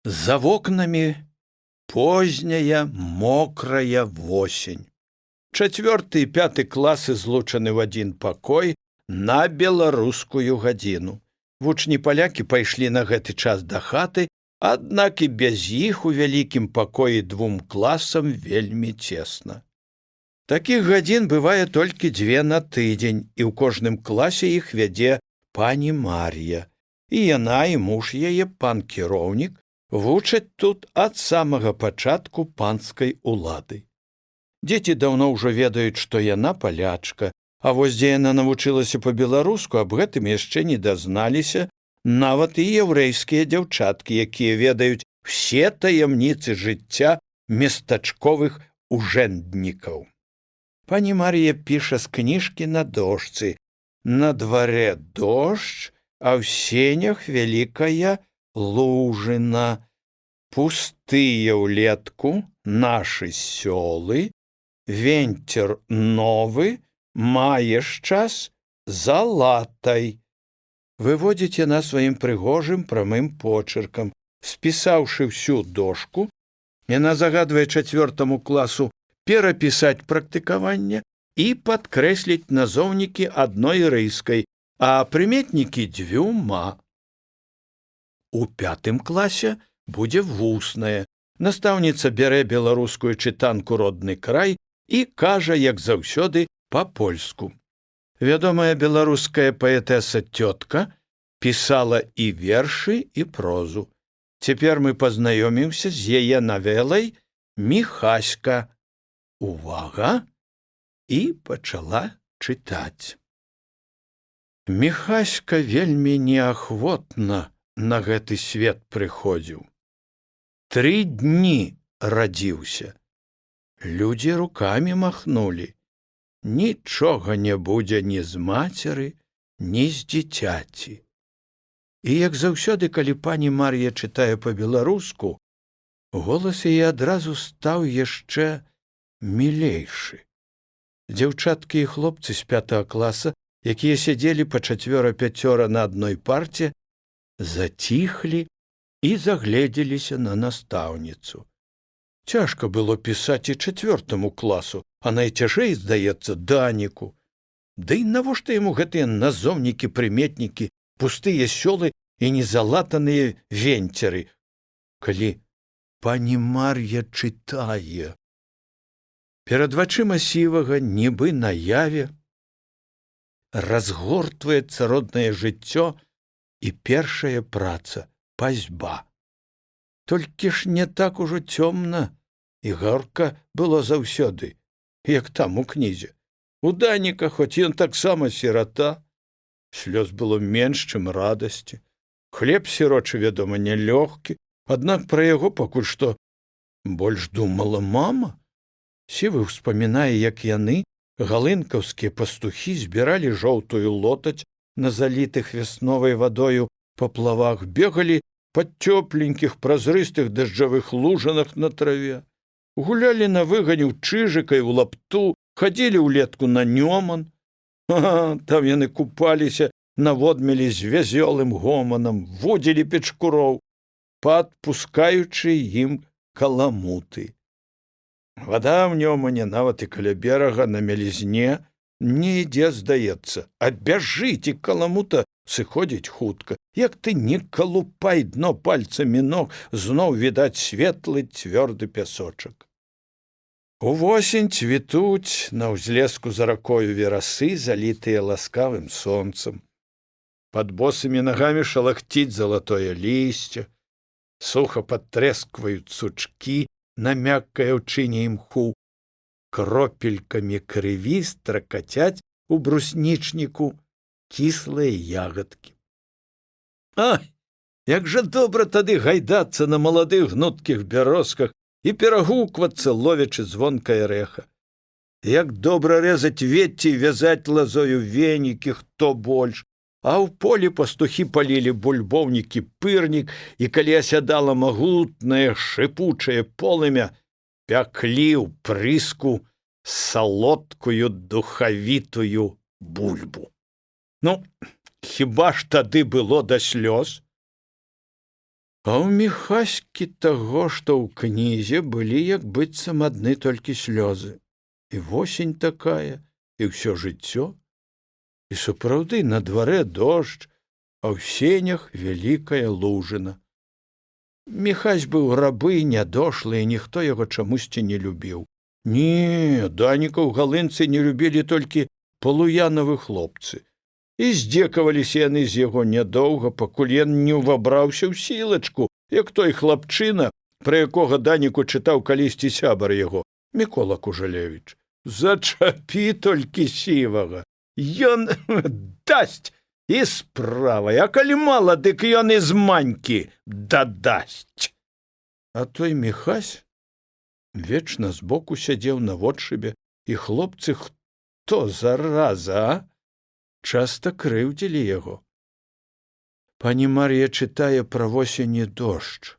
За вокнамі позняя мокрая восень. 4 і 5 класы злучаны ў адзін пакой на беларускую гадзіну. Вучні-палякі пайшлі на гэты час да хаты, аднак і без іх у вялікім пакоі 2 класам вельмі цесна. Такіх гадзін бывае толькі 2 на тыдзень, і ў кожным класе іх вядзе пані Мар'я. І яна, і муж яе, пан кіроўнік, вучаць тут ад самага пачатку панскай улады. Дзеці даўно ўжо ведаюць, што яна палячка, а вось дзе яна навучылася па-беларуску, аб гэтым яшчэ не дазналіся нават і яўрэйскія дзяўчаткі, якія ведаюць усе таямніцы жыцця местачковых ужэнднікаў. Пані Мар'я піша з кніжкі на дошцы. На дварэ дождж, а ў сенях вялікая лужына. Пустыя ўлетку нашы сёлы, венцер новы, маеш час за латай. Выводзіць яна сваім прыгожым прамым почыркам. Спісаўшы ўсю дошку, яна загадвае 4 класу перапісаць практыкаванне і падкрэсліць назоўнікі адной рыскай, а прыметнікі 2. У 5 класе будзе вуснае. Настаўніца бярэ беларускую чытанку «Родны край» і кажа, як заўсёды, па-польску. Вядомая беларуская паэтэса Цётка пісала і вершы, і прозу. Цяпер мы пазнаёмімся з яе навелай «Міхаська». Увага! І пачала чытаць. Міхаська вельмі неахвотна на гэты свет прыходзіў. 3 дні радзіўся. Людзі рукамі махнулі. Нічога не будзе ні з мацеры, ні з дзіцяці. І як заўсёды, калі пані Мар'я чытае па-беларуску, голас яе адразу стаў яшчэ мілейшы. Дзяўчаткі і хлопцы з 5 класа, якія сядзелі па 4-5 на адной парце, заціхлі і загледзеліся на настаўніцу. Цяжка было пісаць і 4 класу, а найцяжэй, здаецца, Даніку. Ды і навошта яму гэтыя назоўнікі, прыметнікі, пустыя сёлы і незалатаныя венцеры, калі пані Мар'я чытае. Перад вачыма сівага, нібы наяве, разгортваецца роднае жыццё і першая праца — пасьба. Толькі ж не так ужо цёмна і горка было заўсёды, як там у кнізе. У Даніка, хоць ён таксама сірата, слёз было менш, чым радасці. Хлеб сірочы, вядома, нялёгкі, аднак пра яго пакуль што больш думала мама. Сівы ўспамінае, як яны, галынкаўскія пастухі, збіралі жоўтую лотаць на залітых вясновай вадою паплавах, бегалі па цёпленькіх празрыстых дажджавых лужынах на траве, гулялі на выгане ў чыжыка і ў лапту, хадзілі ўлетку на Нёман. Там яны купаліся на водмелі з вязёлым гоманам, водзілі печкуроў, падпускаючы ім каламуты. Вада ў Нёмане, нават і каля берага на мялізне, не ідзе, здаецца, а бяжыць, і каламута сыходзіць хутка. Як ты не калупай дно пальцамі ног, зноў відаць светлы цвёрды пясочак. Увосень цвітуць на ўзлеску за ракою верасы, залітыя ласкавым сонцам. Пад босымі нагамі шалахціць залатое лісце, суха падтрэскваюць сучкі на мяккай аўчыне імху, кропелькамі крыві стракацяць у бруснічніку кіслыя ягадкі. Ай, як жа добра тады гайдацца на маладых гнуткіх бярозках і перагуквацца, ловячы звонкае рэха. Як добра рэзаць вецці і вязаць лазою венікі, хто больш. А ў полі пастухі палілі бульбоўнікі пырнік, і калі асядала магутнае шыпучае полымя, пяклі ў прыску салодкую духавітую бульбу. Ну, хіба ж тады было да слёз? А ў Міхаські таго, што ў кнізе, былі як быццам адны толькі слёзы. І восень такая, і ўсё жыццё. І сапраўды на дварэ дождж, а ў сенях вялікая лужына. Міхась быў рабы, нядошлы, і ніхто яго чамусьці не любіў. Не, Даніка ў галынцы не любілі толькі полуянавы хлопцы. І здзекаваліся яны з яго нядоўга, пакуль ён не ўвабраўся ў сілачку, як той хлапчына, пра якога Даніку чытаў калісьці сябар яго, Мікола Кужалевіч. Зачапі толькі сівага. Ён дасць і справай, а калі мала, дык ён і з манькі дадасць. А той Міхась вечна збоку сядзеў на водшыбе, і хлопцы, хто зараза, а? Часта крыўдзілі яго. Пані Мар'я чытае пра восень і дождж.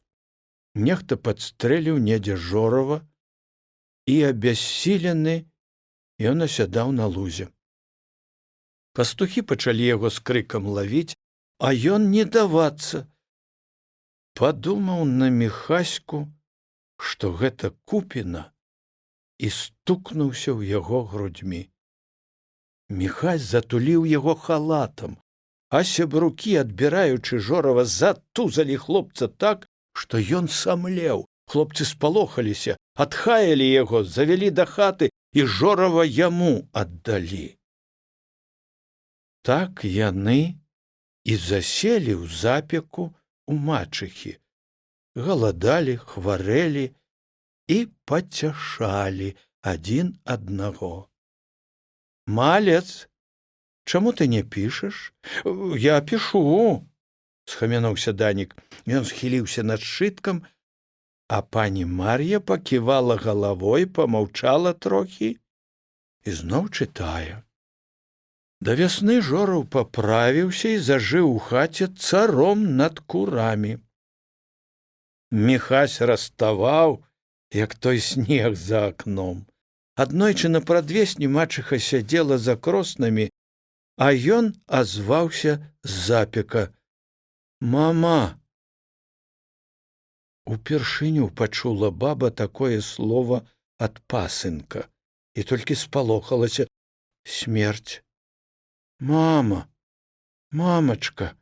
Нехта падстрэліў недзе Жорава, і абяссілены ён асядаў на лузе. Пастухі пачалі яго з крыкам лавіць, а ён не давацца. Падумаў на Міхаську, што гэта купіна, і стукнуўся ў яго грудзьмі. Міхась затуліў яго халатам, а сябрукі, адбіраючы Жорава, затузалі хлопца так, што ён самлеў. Хлопцы спалохаліся, адхаялі яго, завялі да хаты, і Жорава яму аддалі. Так яны і заселі ў запеку у мачыхі, галадалі, хварэлі і пацяшалі адзін аднаго. Малец, чаму ты не пішаш? Я пішу, схамянуўся Данік. Ён схіліўся над сшыткам, а пані Мар'я паківала галавой, памаўчала трохі і зноў чытае. Да вясны Жораў паправіўся і зажыў у хаце царом над курамі. Міхась раставаў, як той снег за акном. Аднойчы на прадвесні мачыха сядзела за кроснамі, а ён азваўся з запека. Мама! Упершыню пачула баба такое слово ад пасынка і толькі спалохалася. Смерць. Мама, мамачка,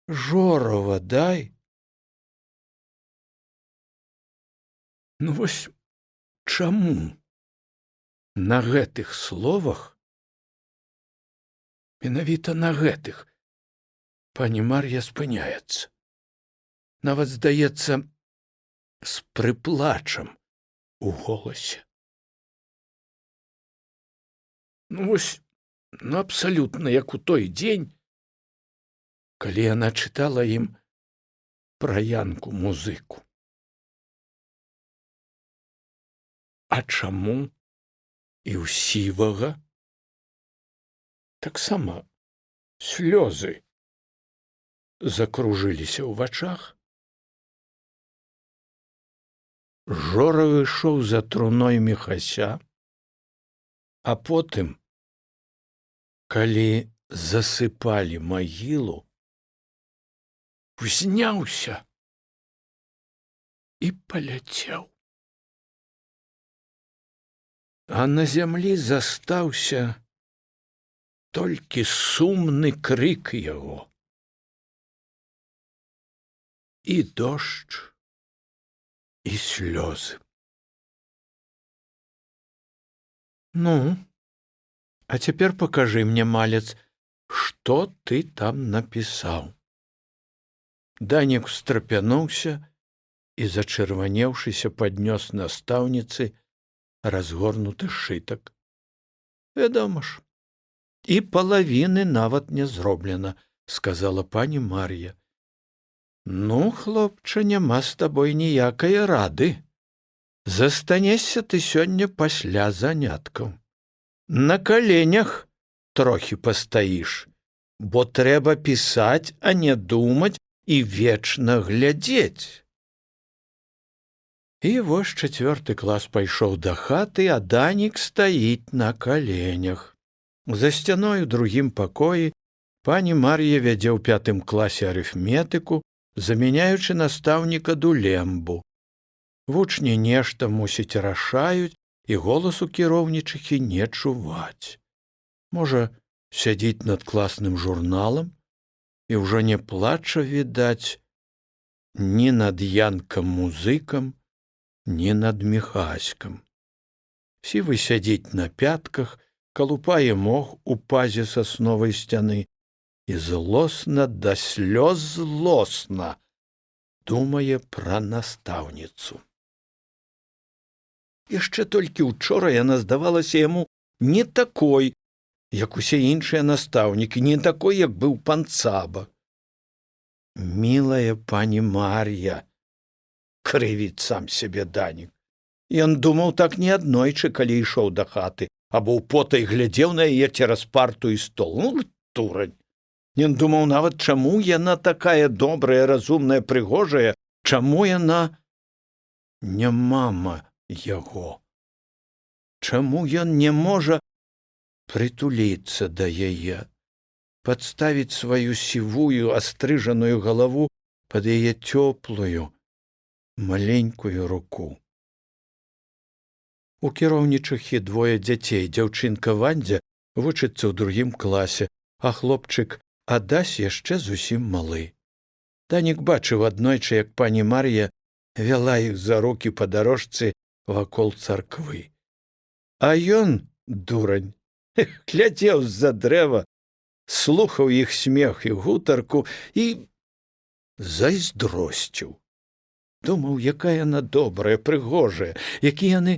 Жорава дай. Ну вось чаму на гэтых словах, менавіта на гэтых, пані Мар'я спыняецца. Нават, здаецца, з прыплачам у голасе. Ну вось, абсалютна як у той дзень, калі яна чытала ім пра Янку-музыку. А чаму і ў сівага таксама слёзы закружыліся ў вачах? Жораў ішоў за труной Міхася, а потым, калі засыпалі магілу, узняўся і паляцеў. А на зямлі застаўся толькі сумны крык яго. І дождж, і слёзы. Ну, а цяпер пакажы мне, малец, што ты там напісаў. Данік страпянуўся і, зачырванеўшыся, паднёс настаўніцы разгорнуты сшытак. Вядома ж, і палавіны нават не зроблена, сказала пані Мар'я. Ну, хлопча, няма з табой ніякай рады. Застанешся ты сёння пасля заняткаў. На каленях трохі пастаіш, бо трэба пісаць, а не думаць і вечна глядзець. І вось 4 клас пайшоў да хаты, а Данік стаіць на каленях. За сцяной у другім пакоі пані Мар'я вядзе ў 5 класе арыфметыку, замяняючы настаўніка Дулембу. Вучні нешта, мусіць, рашаюць, і голасу кіраўнічыхі не чуваць. Можа, сядзіць над класным журналам, і ўжо не плача, відаць, ні над Янкам-музыкам, ні над Міхаськам. Сівы сядзіць на пятках, калупае мох у пазе сасновай сцяны і злосна да слёз злосна думае пра настаўніцу. Яшчэ толькі учора яна здавалася яму не такой, як усе іншыя настаўнікі, не такой, як быў пан Цаба. «Мілая пані Мар'я», — крывіць сам сябе Данік. Ён думаў так неаднойчы, калі ішоў да хаты, або ў потай глядзеў на яе цераз парту і стол. Ну, турань. Ён думаў нават, чаму яна такая добрая, разумная, прыгожая, чаму яна не мама яго. Чаму ён не можа прытуліцца да яе, падставіць сваю сівую, астрыжаную галаву пад яе цёплую, маленькую руку. У кіраўнічыхі двое дзяцей, дзяўчынка Вандзя вучыцца ў другім класе, а хлопчык Адась яшчэ зусім малы. Данік бачыў аднойчы, як пані Мар'я вяла іх за рукі па дарожцы вакол царквы. А ён, дурань, глядзеў з-за дрэва, слухаў іх смех і гутарку і зайздросціў. Думаў, якая яна добрая, прыгожая, які яны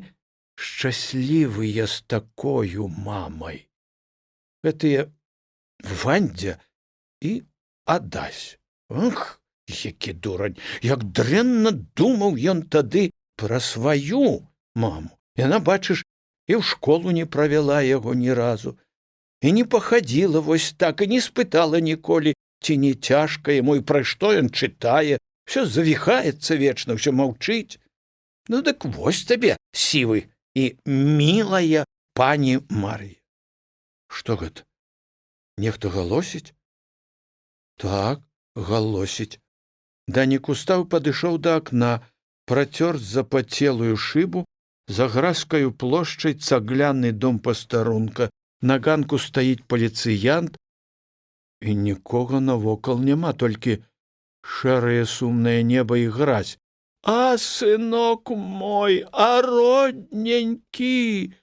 шчаслівыя з такою мамай. Гэтыя Вандзя і Адась. Ах, які дурань, як дрэнна думаў ён тады пра сваю маму. Яна, бачыш, і ў школу не правяла яго ні разу, і не пахадзіла вось так, і не спытала ніколі, ці не цяжка яму, і пра што ён чытае, ўсё завіхаецца вечна, ўсё маўчыць. Ну, дык вось табе, сівы і мілая пані Мар'я. Што гэта? Нехта галосіць? Так, галосіць. Данік устаў, падышоў да акна, працёр запацелую шыбу, за гразкаю плошчай цагляны дом пастарунка. На ганку стаіць паліцыянт, і нікога навокал няма, толькі шэрае сумнае неба і гразь. А, сынок мой, а родненькі!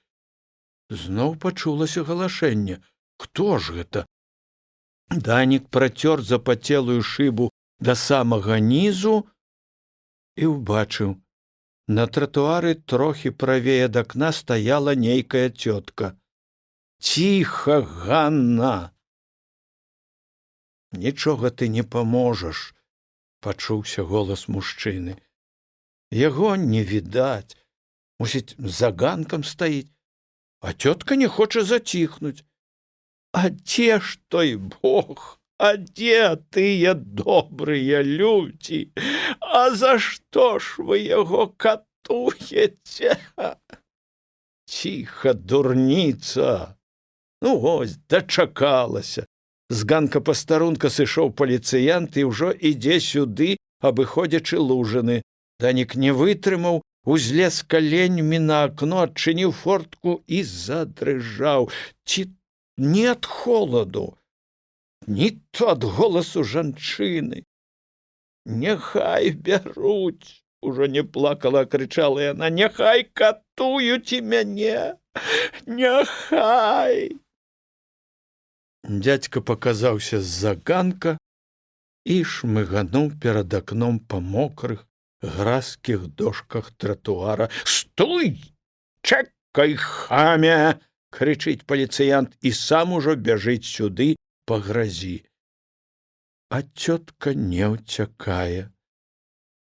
Зноў пачулася галашэнне. Хто ж гэта? Данік працёр запацелую шыбу да самага нізу і ўбачыў. На тратуары трохі правей ад акна стаяла нейкая цётка. Ціха, Ганна! Нічога ты не паможаш, пачуўся голас мужчыны. Яго не відаць, мусіць, за ганкам стаіць, а цётка не хоча заціхнуць. А дзе ж той Бог? А дзе тыя добрыя людзі? А за што ж вы яго катуеце? Ціха, дурніца! Ну, ось, дачакалася. З ганка пастарунка сышоў паліцыянт і ўжо ідзе сюды, абыходзячы лужыны. Данік не вытрымаў, узлез каленьмі на акно, адчыніў фортку і задрыжаў. Ці не ад холаду, ні то ад голасу жанчыны. Няхай бяруць, ужо не плакала, а крычала яна, няхай катуюць і мяне, няхай. Дзядзька паказаўся з-за ганка і шмыгануў перад акном па мокрых, гразкіх дошках тратуара. Стой! Чакай, хамя! Крычыць паліцыянт і сам ужо бяжыць сюды па гразі. А цётка не ўцякае.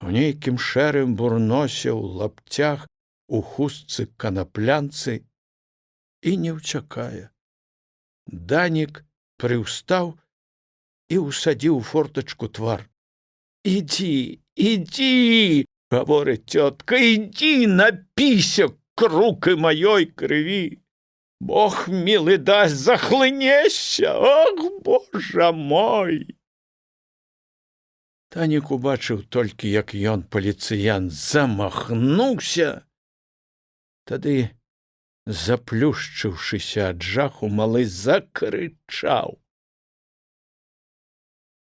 У нейкім шэрым бурносе, у лапцях, у хустцы канаплянцы і не ўцякае. Данік прыўстаў і ўсадзіў у фортачку твар. Ідзі, ідзі, гаворыць цётка, ідзі, напіся круки маёй крыві. Бог мілы дасць, захлынешся, ох, Божа мой! Данік убачыў толькі, як ён, паліцыянт, замахнуўся. Тады, заплюшчыўшыся ад жаху, малы закрычаў.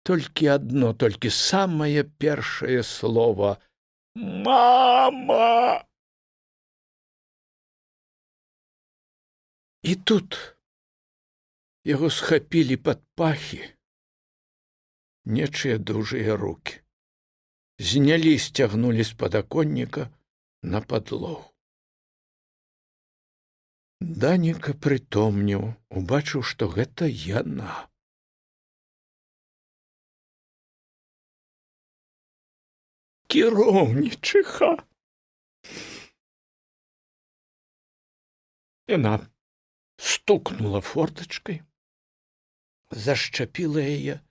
Толькі самае першае слова: «Мама!» І тут яго схапілі пад пахі нечыя дужыя рукі, знялі, сцягнулі з падаконніка на падлогу. Данік апрытомнеў, убачыў, што гэта яна. «Кіроўнічыха!» Яна стукнула фортачкай, зашчапіла яе,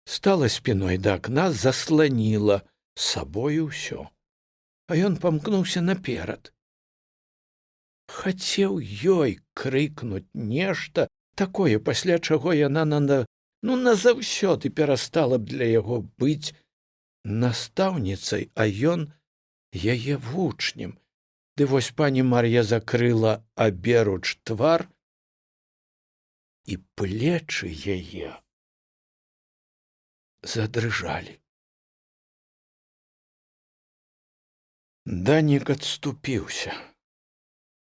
стала спіной да акна, засланіла сабою ўсё, а ён памкнуўся наперад. Хацеў ёй крыкнуць нешта такое, пасля чаго яна назаўсёды перастала б для яго быць настаўніцай, а ён яе вучнем. Ды вось пані Мар'я закрыла аберуч твар, і плечы яе задрыжалі. Данік адступіўся.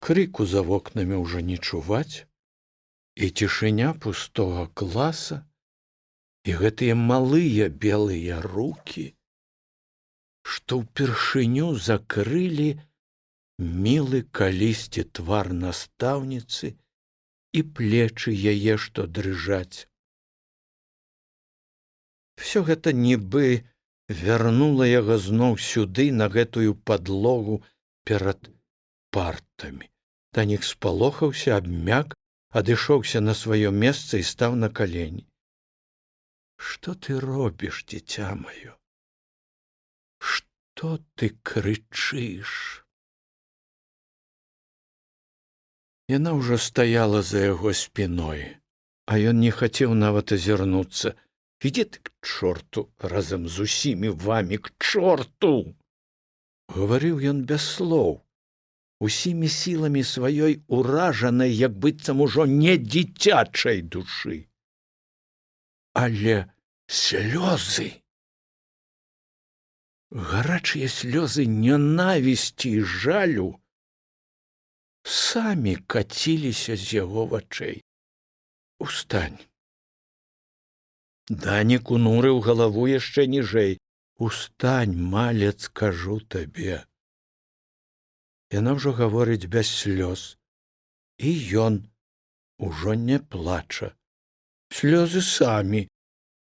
Крыку за вокнамі ўжо не чуваць, і цішыня пустога класа, і гэтыя малыя белыя рукі, што ўпершыню закрылі мілы калісьці твар настаўніцы і плечы яе, што дрыжаць. Всё гэта нібы вярнула яго зноў сюды, на гэтую падлогу перад партамі. Данік спалохаўся, абмяк, адышоўся на сваё месца і стаў на калені. «Што ты робіш, дзіця маё? Што ты крычыш?» Яна ўжо стаяла за яго спіной, а ён не хацеў нават азірнуцца. «Ідзі ты к чорту разам з усімі вамі, к чорту!» Гаварыў ён без слоў, усімі сіламі сваёй уражанай, як быццам ужо не дзіцячай душы. Але слёзы, гарачыя слёзы нянавісці і жалю самі каціліся з яго вачэй. «Устань!» Данік унурыў галаву яшчэ ніжэй. «Устань, малец, кажу табе!» Яна ўжо гаворыць без слёз, і ён ужо не плача. Слёзы самі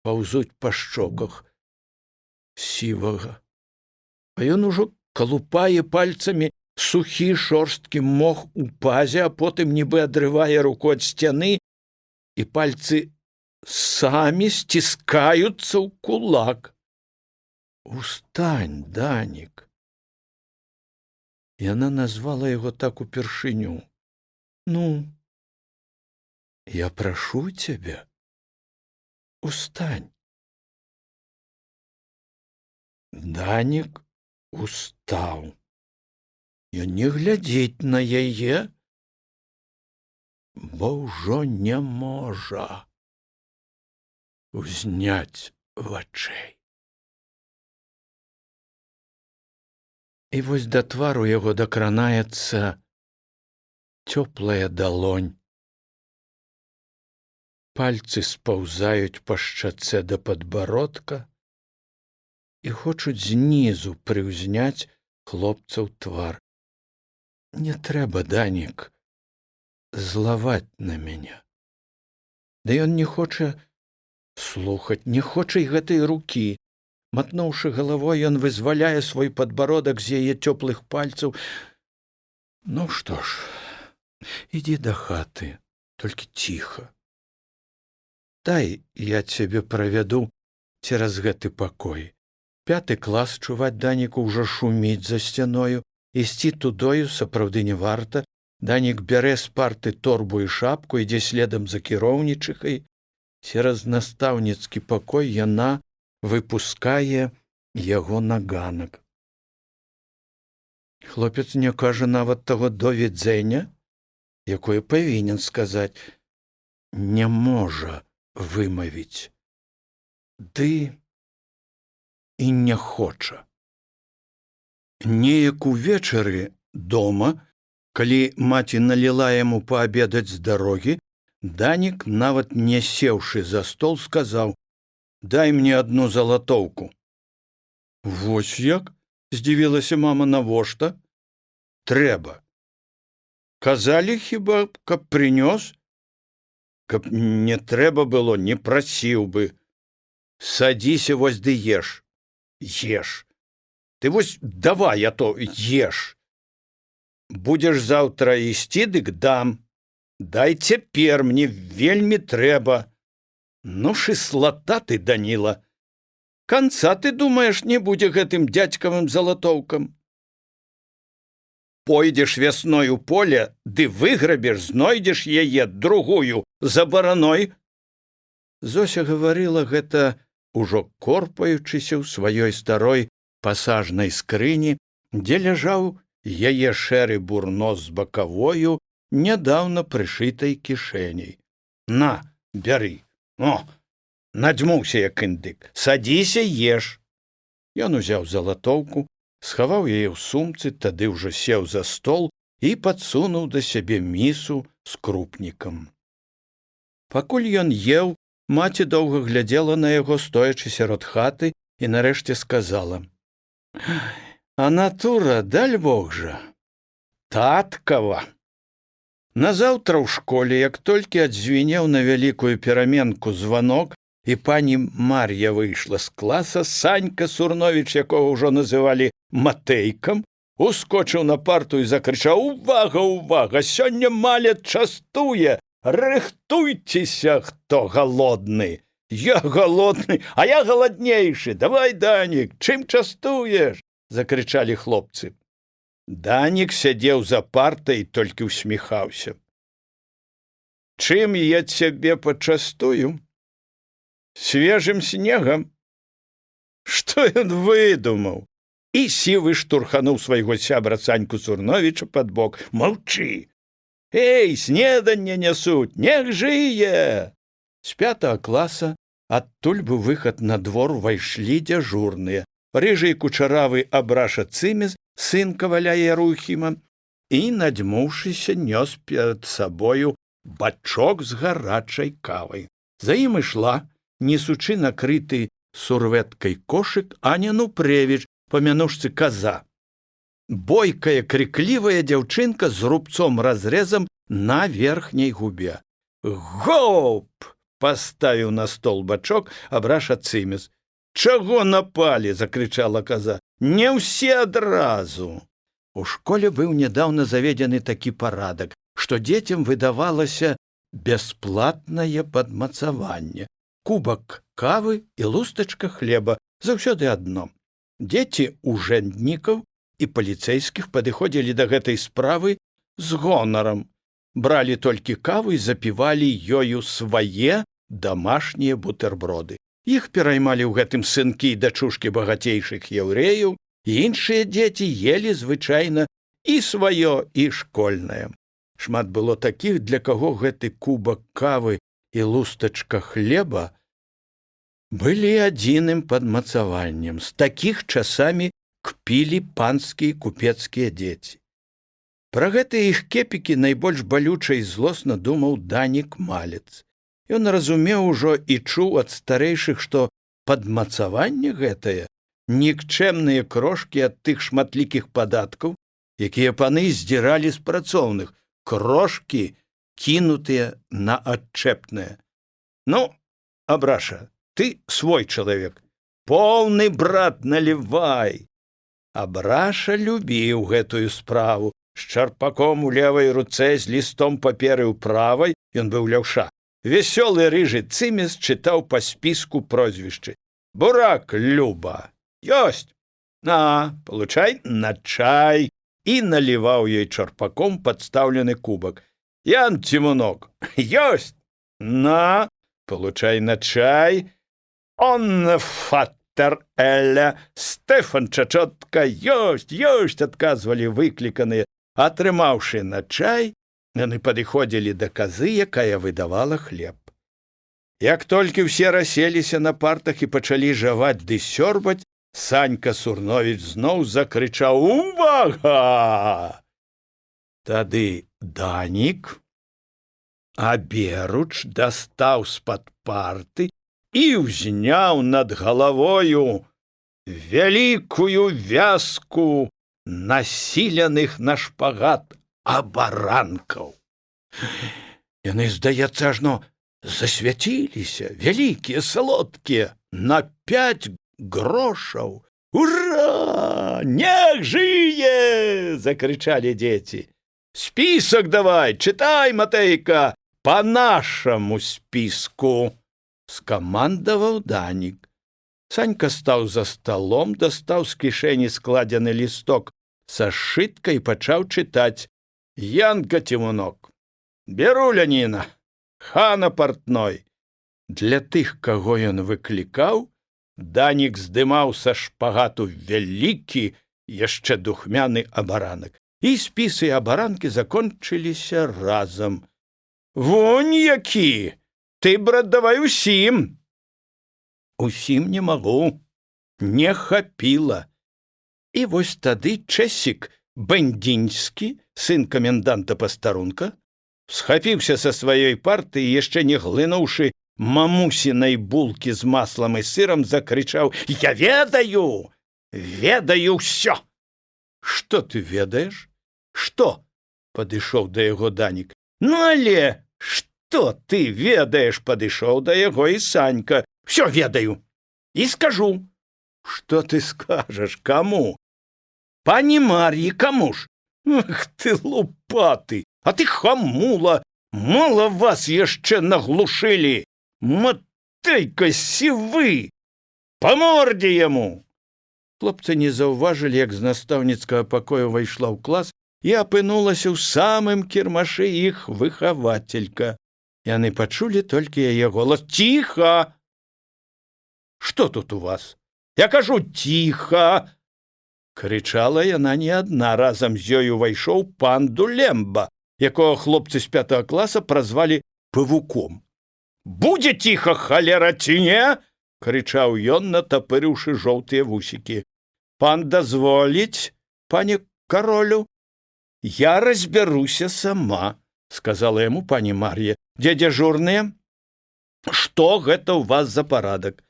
паўзуць па шчоках сівага, а ён ужо калупае пальцамі сухі шорсткі мох у пазе, а потым нібы адрывае руку ад сцяны, і пальцы самі сціскаюцца ў кулак. «Устань, Данік!» Яна назвала яго так упершыню. «Ну, я прашу цябе, устань!» Данік устаў. Ён не глядзіць на яе, бо ўжо не можа узняць вачэй. І вось да твару яго дакранаецца цёплая далонь. Пальцы спаўзаюць па шчацэ да падбародка і хочуць знізу прыўзняць хлопцаў твар. «Не трэба, Данік, злаваць на мяне!» Да ён не хоча слухаць, не хоча і гэтай рукі. Матнуўшы галавой, ён вызваляе свой падбародак з яе цёплых пальцаў. «Ну што ж, ідзі да хаты, толькі ціха. Дай я цябе правяду цераз гэты пакой». 5 клас, чуваць Даніку, ўжо шуміць за сцяною. Ісці тудою сапраўды не варта. Данік бярэ з парты торбу і шапку, ідзе следам за кіроўнічыхай. Цераз настаўніцкі пакой яна выпускае яго на ганак. Хлопец не кажа нават таго довідзення, якое павінен сказаць, не можа вымавіць. Ды і не хоча. Неяк увечары дома, калі маці наліла яму паабедаць з дарогі, Данік, нават не сеўшы за стол, сказаў: «Дай мне одну залатоўку». «Вось як?» – здзівілася мама, «навошта?» «Трэба». «Казалі хіба, каб прынёс?» «Каб не трэба было, не прасіў бы». «Садзіся вось ды еш». «Еш. Ты вось давай, а то еш. Будзеш заўтра ісці, дык дам. Дай цяпер, мне вельмі трэба». «Ну ж і слата ты, Даніла. Канца, ты думаеш, не будзе гэтым дзядзькавым залатоўкам? Пойдзеш вясной у поле, ды выграбеш, знойдзеш яе, другую, за бараной». Зося гаварыла гэта, ужо корпаючыся ў сваёй старой пасажнай скрыні, дзе ляжаў яе шэры бурнос з бакавою, нядаўна прышытай кішэняй. «На, бяры. О, надзьмуўся, як індык. Садзіся, еш». Ён узяў залатоўку, схаваў яе ў сумцы, тады ўжо сеў за стол і падсунуў да сябе місу з крупнікам. Пакуль ён еў, маці доўга глядзела на яго, стоячы сярод хаты, і нарэшце сказала: «А натура, даль Бог жа, таткава». Назаўтра ў школе, як толькі адзвінеў на вялікую пераменку званок, і пані Мар'я выйшла з класа, Санька Сурновіч, якога ўжо называлі Матэйкам, ускочыў на парту і закрычаў: «Увага, увага! Сёння малет частуе! Рыхтуйцеся, хто галодны!» «Я галодны, а я галаднейшы! Давай, Данік, чым частуеш?» – закрычалі хлопцы. Данік сядзеў за партай і толькі ўсміхаўся. «Чым я цябе пачастую? Свежым снегам». Што ён выдумаў? І сівы штурхануў свайго сябра Саньку Сурновіча пад бок. «Маўчы! Эй, снеданне нясуць, нег жые!» З 5 класа адтуль быў выхад на двор, увайшлі дзяжурныя. Рыжы і кучаравы Абраша Цымес, сын каваля Ярухіма, і, надзьмуўшыся, нёс перад сабою бачок з гарачай кавай. За ім ішла, несучы накрыты сурвэткай кошык, Аня Нупрэвіч, па мянушцы Каза. Бойкая, крыклівая дзяўчынка з рубцом-разрэзам на верхняй губе. «Гоп!» – паставіў на стол бачок Абраша Цымес. «Чаго напалі?» – закрычала Каза. «Не ўсе адразу». У школе быў нядаўна заведзены такі парадак, што дзецям выдавалася бясплатнае падмацаванне. Кубак кавы і лустачка хлеба, заўсёды адно. Дзеці ўжэнднікаў і паліцэйскіх падыходзілі да гэтай справы з гонарам, бралі толькі каву і запівалі ёю свае дамашнія бутэрброды. Іх пераймалі ў гэтым сынкі і дачушкі багацейшых яўрэяў, і іншыя дзеці елі звычайна і сваё, і школьнае. Шмат было такіх, для каго гэты кубак кавы і лустачка хлеба былі адзіным падмацаваннем. З такіх часамі кпілі панскія купецкія дзеці. Пра гэтыя іх кепікі найбольш балюча і злосна думаў Данік Малец. Ён разумеў ужо і чуў ад старэйшых, што падмацаванне гэтае нікчэмныя крошкі ад тых шматлікіх падаткаў, якія паны здзіралі з працоўных, крошкі, кінутыя на адчэпныя. «Ну, Абраша, ты свой чалавек. Поўны, брат, налівай». Абраша любіў гэтую справу. З чарпаком у левай руцэ, з лістом паперы ў правай, ён быў ляўша. Весёлы рыжы Цымес чытаў па спіску прозвішчы. «Бурак, Люба». «Ёсць». «На, получай на чай». І наліваў ёй чарпаком падстаўлены кубак. «Ян Цімунок». «Ёсць». «На, получай на чай». он фаттер Эля, Стэфан чачотка, ёсць, адказвалі выкліканыя. Атрымаўшы на чай, яны падыходзілі да казы, якая выдавала хлеб. Як толькі ўсе расселіся на партах і пачалі жаваць ды сёрбаць, Санька Сурновіч зноў закрычаў: «Увага!» Тады Данік аберуч дастаў з-пад парты і ўзняў над галавою вялікую вязку насіленых на шпагат абаранкаў. Яны, здаецца, ажно засвяціліся, вялікія, салодкія, на 5 грошаў. «Ура! Нech жые!» — закричали дети. «Список давай, читай, Матейка, по нашему списку!» — скомандовал Даник. Санька стаў за столом, дастаў з кішэні складзены лісток са сшыткай і пачаў чытаць. «Янка Тимунок, Беруляніна, Хана Портной». Для тых, каго ён выклікаў, Данік здымаў са шпагату вялікі, яшчэ духмяны абаранак. І спісы і абаранкі закончыліся разам. «Вунь які! Ты, брат, давай усім!» «Усім не магу, не хапіла». І вось тады Чэсік Бэндзінскі, сын каменданта пастарунка, схапіўся са сваёй парты і, яшчэ не глынуўшы мамусінай булкі з маслам і сырам, закрычаў: «Я ведаю! Ведаю ўсё!» «Што ты ведаеш? Што?» — падышоў да яго Данік. «Ну, але што ты ведаеш?» — падышоў да яго і Санька. «Всё ведаю і скажу». «Што ты скажаш? Каму?» «Пані Мар'і, каму ж?» «Ах ты лупаты! А ты хамула! Мала вас яшчэ наглушылі! Матейка, сівы! Па мордзе яму!» Хлопцы не заўважылі, як з настаўніцкага пакою ўвайшла ў клас і апынулася ў самым кірмашы іх выхавацелька. Яны пачулі толькі яе голас: «Ціха! Што тут у вас? Я кажу, ціха!» Крычала яна не адна. Разам з ёю увайшоў пан Дулемба, якога хлопцы з 5 класа празвалі павуком. «Будзе ціха, халера, ці не?» — крычаў ён, натапырыўшы жоўтыя вусікі. «Пан дазволіць, пане каролю?» «Я разбяруся сама», — сказала яму пані Мар'я. «Дзе дзяжурныя? Што гэта ў вас за парадак?»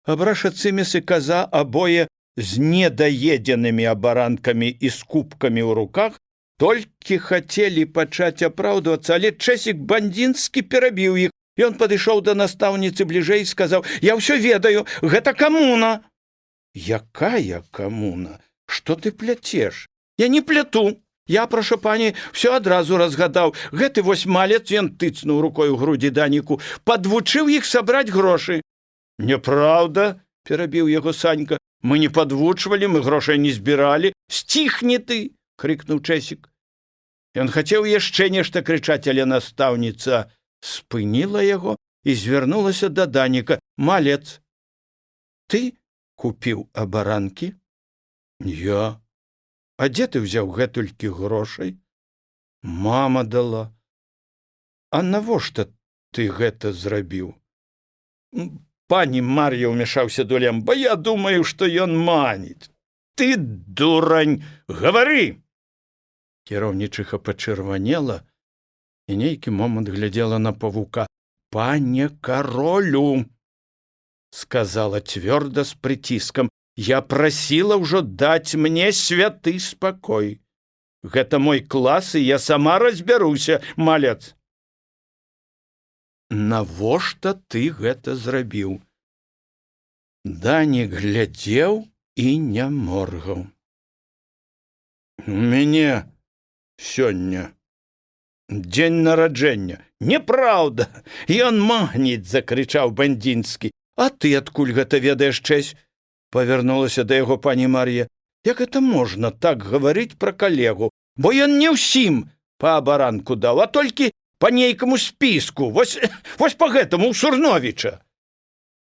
Абраша Цымес і каза, абое з недаедзенымі абаранкамі і з кубкамі ў руках, толькі хацелі пачаць апраўдвацца, але Чэсік Бэндзінскі перабіў іх. Ён падышоў да настаўніцы бліжэй і сказаў: «Я ўсё ведаю, гэта камуна». «Якая камуна? Што ты пляцеш?» «Я не пляту. Я, праша пані, всё адразу разгадаў. Гэты вось малец», — ён тыцнуў рукой у грудзі Даніку, «падвучыў іх сабраць грошы». «Няправда», — перабіў яго Санька. «Мы не падвучвалі, мы грошай не збіралі». «Сціхні ты!» — крыкнуў Чэсік. Ён хацеў яшчэ нешта крычаць, але настаўніца спыніла яго і звярнулася да Даніка. «Малец, ты купіў абаранкі?» «Я. А дзе ты ўзяў гэтулькі грошай?» «Мама дала». «А навошта ты гэта зрабіў?» «Пані Мар'я», — ўмяшаўся Дулемба, — «я думаю, што ён маніць». «Ты дурань, гавары!» Кіраўнічыха пачырванела і нейкі момант глядзела на павука. «Пане каролю», — сказала цвёрда з прыціскам, — «я прасіла ўжо даць мне святы спакой. Гэта мой клас, і я сама разбяруся, малец». «Навошта ты гэта зрабіў?» Данік глядзеў і не моргаў. «У мяне сёння дзень нараджэння». «Неправда! Ён магніць!» — закрычаў Бэндзінскі. «А ты адкуль гэта ведаеш, Чэсь?» — павярнулася да яго пані Мар'я. «Як гэта можна так гаварыць пра калегу? Бо ён не ўсім па абаранку даў, а толькі па нейкаму спіску, вось па гэтаму ў Сурновіча».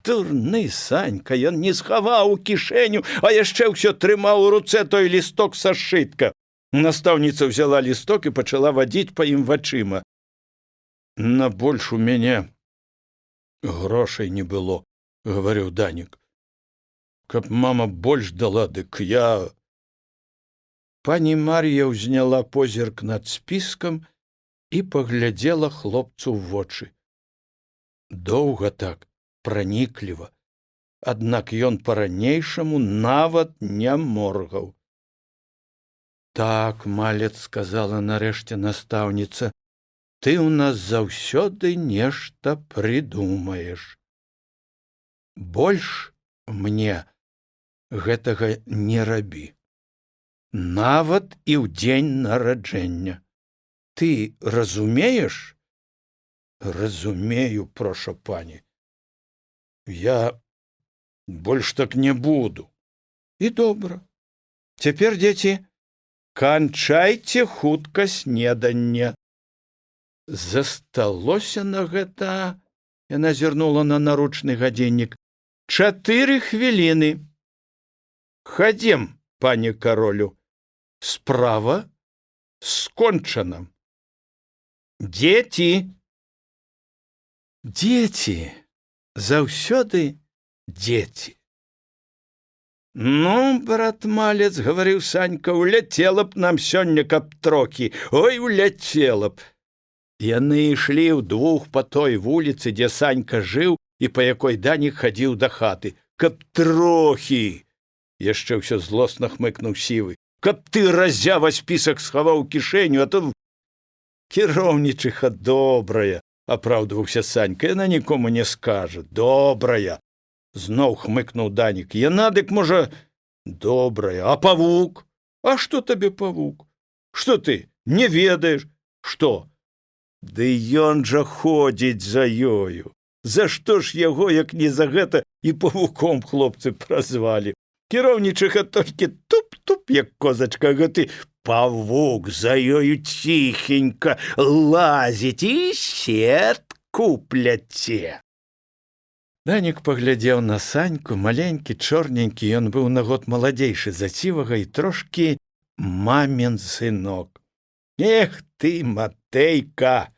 Дурны Санька, ён не схаваў у кішэню, а яшчэ ўсё трымаў у руцэ той лісток са сшытка. Настаўніца ўзяла лісток і пачала вадзіць па ім вачыма. На больш у мяне грошай не было, гаварыў Данік. Каб мама больш дала, дык я... Пані Мар'я ўзняла позірк над спіскам і паглядзела хлопцу ў вочы. Доўга так, пранікліва, аднак ён па-ранейшаму нават не моргаў. Так, малец, сказала нарэшце настаўніца, ты ў нас заўсёды нешта прыдумаеш. Больш мне гэтага не рабі. Нават і ў дзень нараджэння. Ты разумееш? Разумею, проша пані. Я больш так не буду. І добра. Цяпер, дзеці, канчайце хутка снеданне. Засталося на гэта, яна зірнула на наручны гадзіннік, 4 хвіліны. Хадзем, пане каролю. Справа скончана. Дзеці! Дзеці! Заўсёды дзеці. Ну, брат малец, гаварыў Санька, уляцела б нам сёння, каб трохі. Ой, уляцела б. Яны ішлі ўдвух па той вуліцы, дзе Санька жыў і па якой Данік хадзіў да хаты. Каб трохі! Яшчэ ўсё злосна хмыкнуў сівы. Каб ты, раззява, спісак схаваў у кішэню, а то... Кіроўнічыха добрая, апраўдваўся Санька, яна нікому не скажа. Добрая. Зноў хмыкнуў Данік. Яна, дык, можа, добрая. А павук? А што табе павук? Што ты, не ведаеш? Што? Ды ён жа ходзіць за ёю. За што ж яго, як не за гэта, і павуком хлопцы празвалі? Кіроўнічыха толькі туп-туп, як козачка, гэты павук за ёю ціхенька лазіць і сетку пляце. Данік паглядзеў на Саньку, маленькі, чорненькі, ён быў на год маладзейшы за сівага і трошкі мамін сынок. Эх ты, Матэйка!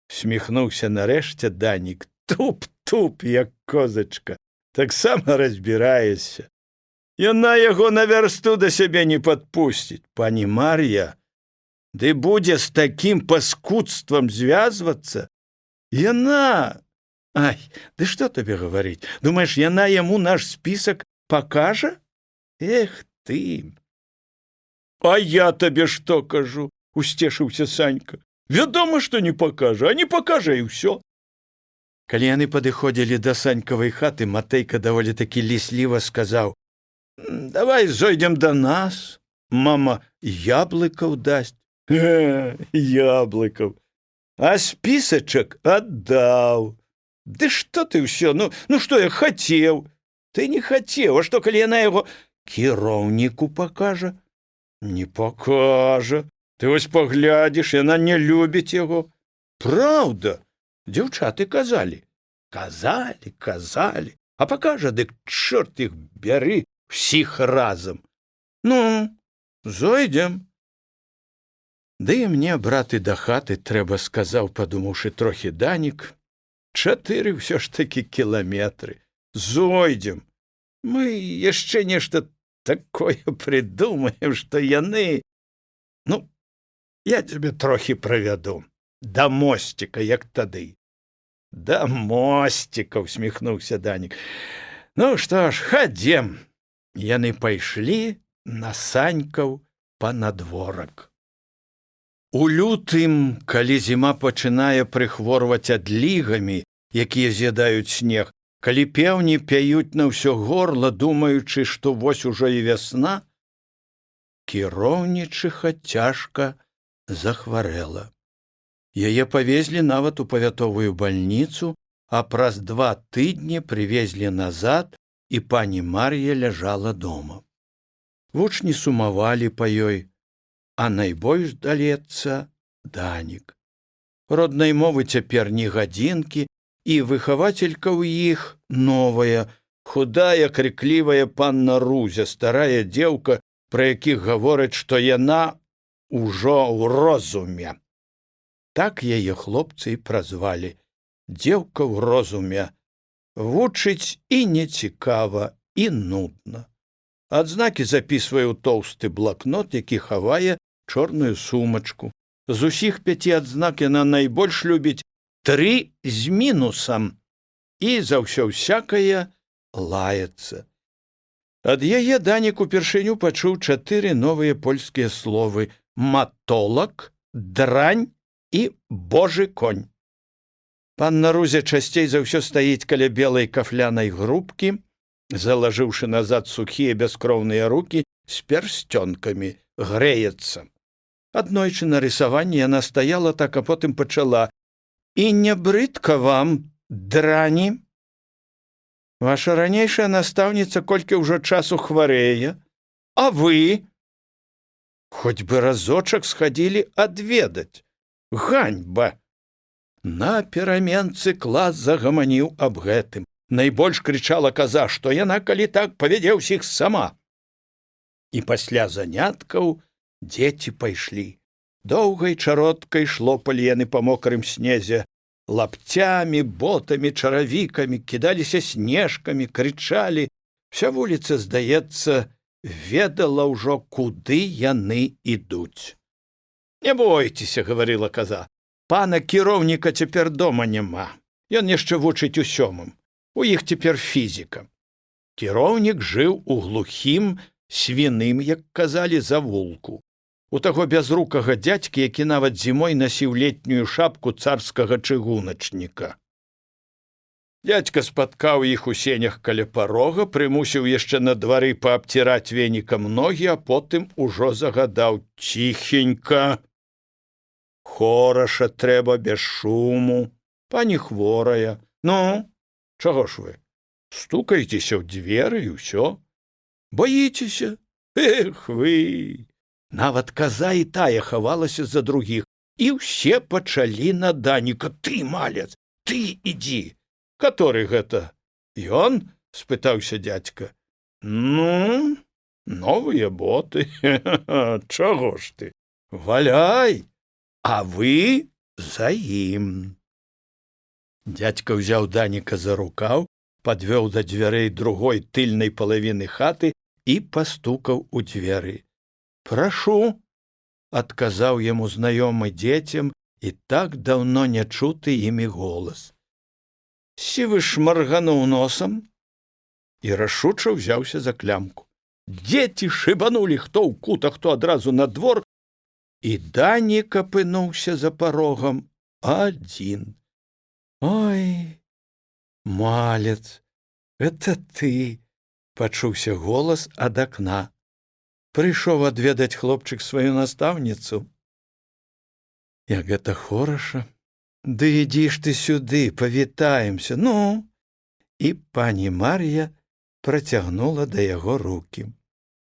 Сміхнуўся нарэшце Данік. Туп-туп, як козачка, таксама разбіраешся. Яна яго на вярсту да сябе не падпусціць. Пані Мар'я, ды будзе з такім паскудствам звязвацца? Яна... Ай, ды што табе гаварыць? Думаеш, яна яму наш спісак пакажа? Эх ты! А я табе што кажу? Усцешыўся Санька. Вядома, што не пакажа, а не пакажа і ўсё. Калі яны падыходзілі да Санькавай хаты, Матэйка даволі такі лісліва сказаў: давай зойдзем да нас, мама яблыкаў дасць. Яблыкаў. А спісачак аддаў. Ды што ты ўсё? Ну што я хацеў? Ты не хацеў, а што, калі яна яго кіроўніку пакажа? Не пакажа. Ты вось паглядзіш, яна не любіць яго. Праўда, дзяўчаты казалі. Казалі. А пакажа, дык чорт іх бяры ўсіх разам. Ну, зойдзем. Ды і мне, браты, да хаты трэба, сказаў, падумаўшы трохі Данік. 4 ўсё ж такі кіламетры. Зойдзем. Мы яшчэ нешта такое прыдумаем, што яны... Ну, я цябе трохі правяду. Да мосціка, як тады. Да мосціка, усміхнуўся Данік. Ну што ж, хадзем. Яны пайшлі на Санькаў панадворак. У лютым, калі зіма пачынае прыхворваць адлігамі, якія з'ядаюць снег, калі пеўні пяюць на ўсё горла, думаючы, што вось ужо і вясна, кіроўнічыха цяжка захварэла. Яе павезлі нават у павятовую бальніцу, а праз 2 тыдні прывезлі назад, і пані Мар'я ляжала дома. Вучні сумавалі па ёй, а найбольш далецца Данік. Роднай мовы цяпер ні гадзінкі, і выхавацелька ў іх новая, худая, крыклівая панна Рузя, старая дзеўка, пра якіх гавораць, што яна ўжо ў розуме. Так яе хлопцы і празвалі. Дзеўка ў розуме. Вучыць і нецікава, і нудна. Адзнакі запісвае ў тоўсты блакнот, які хавае чорную сумачку. З усіх 5 адзнак яна найбольш любіць 3 з мінусам і за ўсё всякае лаецца. Ад яе Данік упершыню пачуў 4 новыя польскія словы: матолак, дрань і божы конь. Панна Рузя часцей за ўсё стаіць каля белай кафлянай грубкі, залажыўшы назад сухія бяскроўныя рукі з пярсцёнкамі, грэецца. Аднойчы на рысаванні яна стаяла так, а потым пачала: «І не брыдка вам, драні? Ваша ранейшая настаўніца колькі ўжо часу хварэе, а вы? Хоць бы разочак схадзілі адведаць. Ганьба!» На пераменцы клас загаманіў аб гэтым. Найбольш крычала каза, што яна, калі так, павядзе ўсіх сама. І пасля заняткаў дзеці пайшлі. Доўгай чародкай шлопалі яны па мокрым снезе, лапцямі, ботамі, чаравікамі, кідаліся снежкамі, крычалі. Вся вуліца, здаецца, ведала ўжо, куды яны ідуць. «Не бойцеся», — гаварыла каза, — «пана кіроўніка цяпер дома няма. Ён яшчэ вучыць у 7. У іх цяпер фізіка». Кіроўнік жыў у глухім, свіным, як казалі, завулку. У таго бязрукага дзядзькі, які нават зімой насіў летнюю шапку царскага чыгуначніка. Дядька спаткаў іх у сенях каля парога, прымусіў яшчэ на двары паабціраць венікам ногі, а потым ужо загадаў: «Ціхенька! Хораша трэба без шуму. Пані хворая. Ну, чаго ж вы? Стукаецеся ў дзверы і ўсё. Баіцеся? Эх вы!» Нават каза і тая хавалася за другіх, і ўсе пачалі на Даніка: «Ты, малец, ты ідзі!» «Каторы гэта? Ён?» — спытаўся дзядзька. «Ну, новыя боты. Чаго ж ты? Валяй, а вы за ім». Дзядзька ўзяў Даніка за рукаў, падвёў да дзвярэй другой тыльнай палавіны хаты і пастукаў у дзверы. «Прашу», — адказаў яму знаёмы дзецям і так даўно не чуты імі голас. Сівы шмаргануў носам і рашуча ўзяўся за клямку. Дзеці шыбанулі хто ў кут, а хто адразу на двор, і Данік апынуўся за парогам адзін. «Ой, малец, это ты!» — пачуўся голас ад акна. Прыйшоў адведаць хлопчык сваю настаўніцу. «Як гэта хораша! Ды ідзі ж ты сюды, павітаемся, ну!» І пані Мар'я працягнула да яго рукі.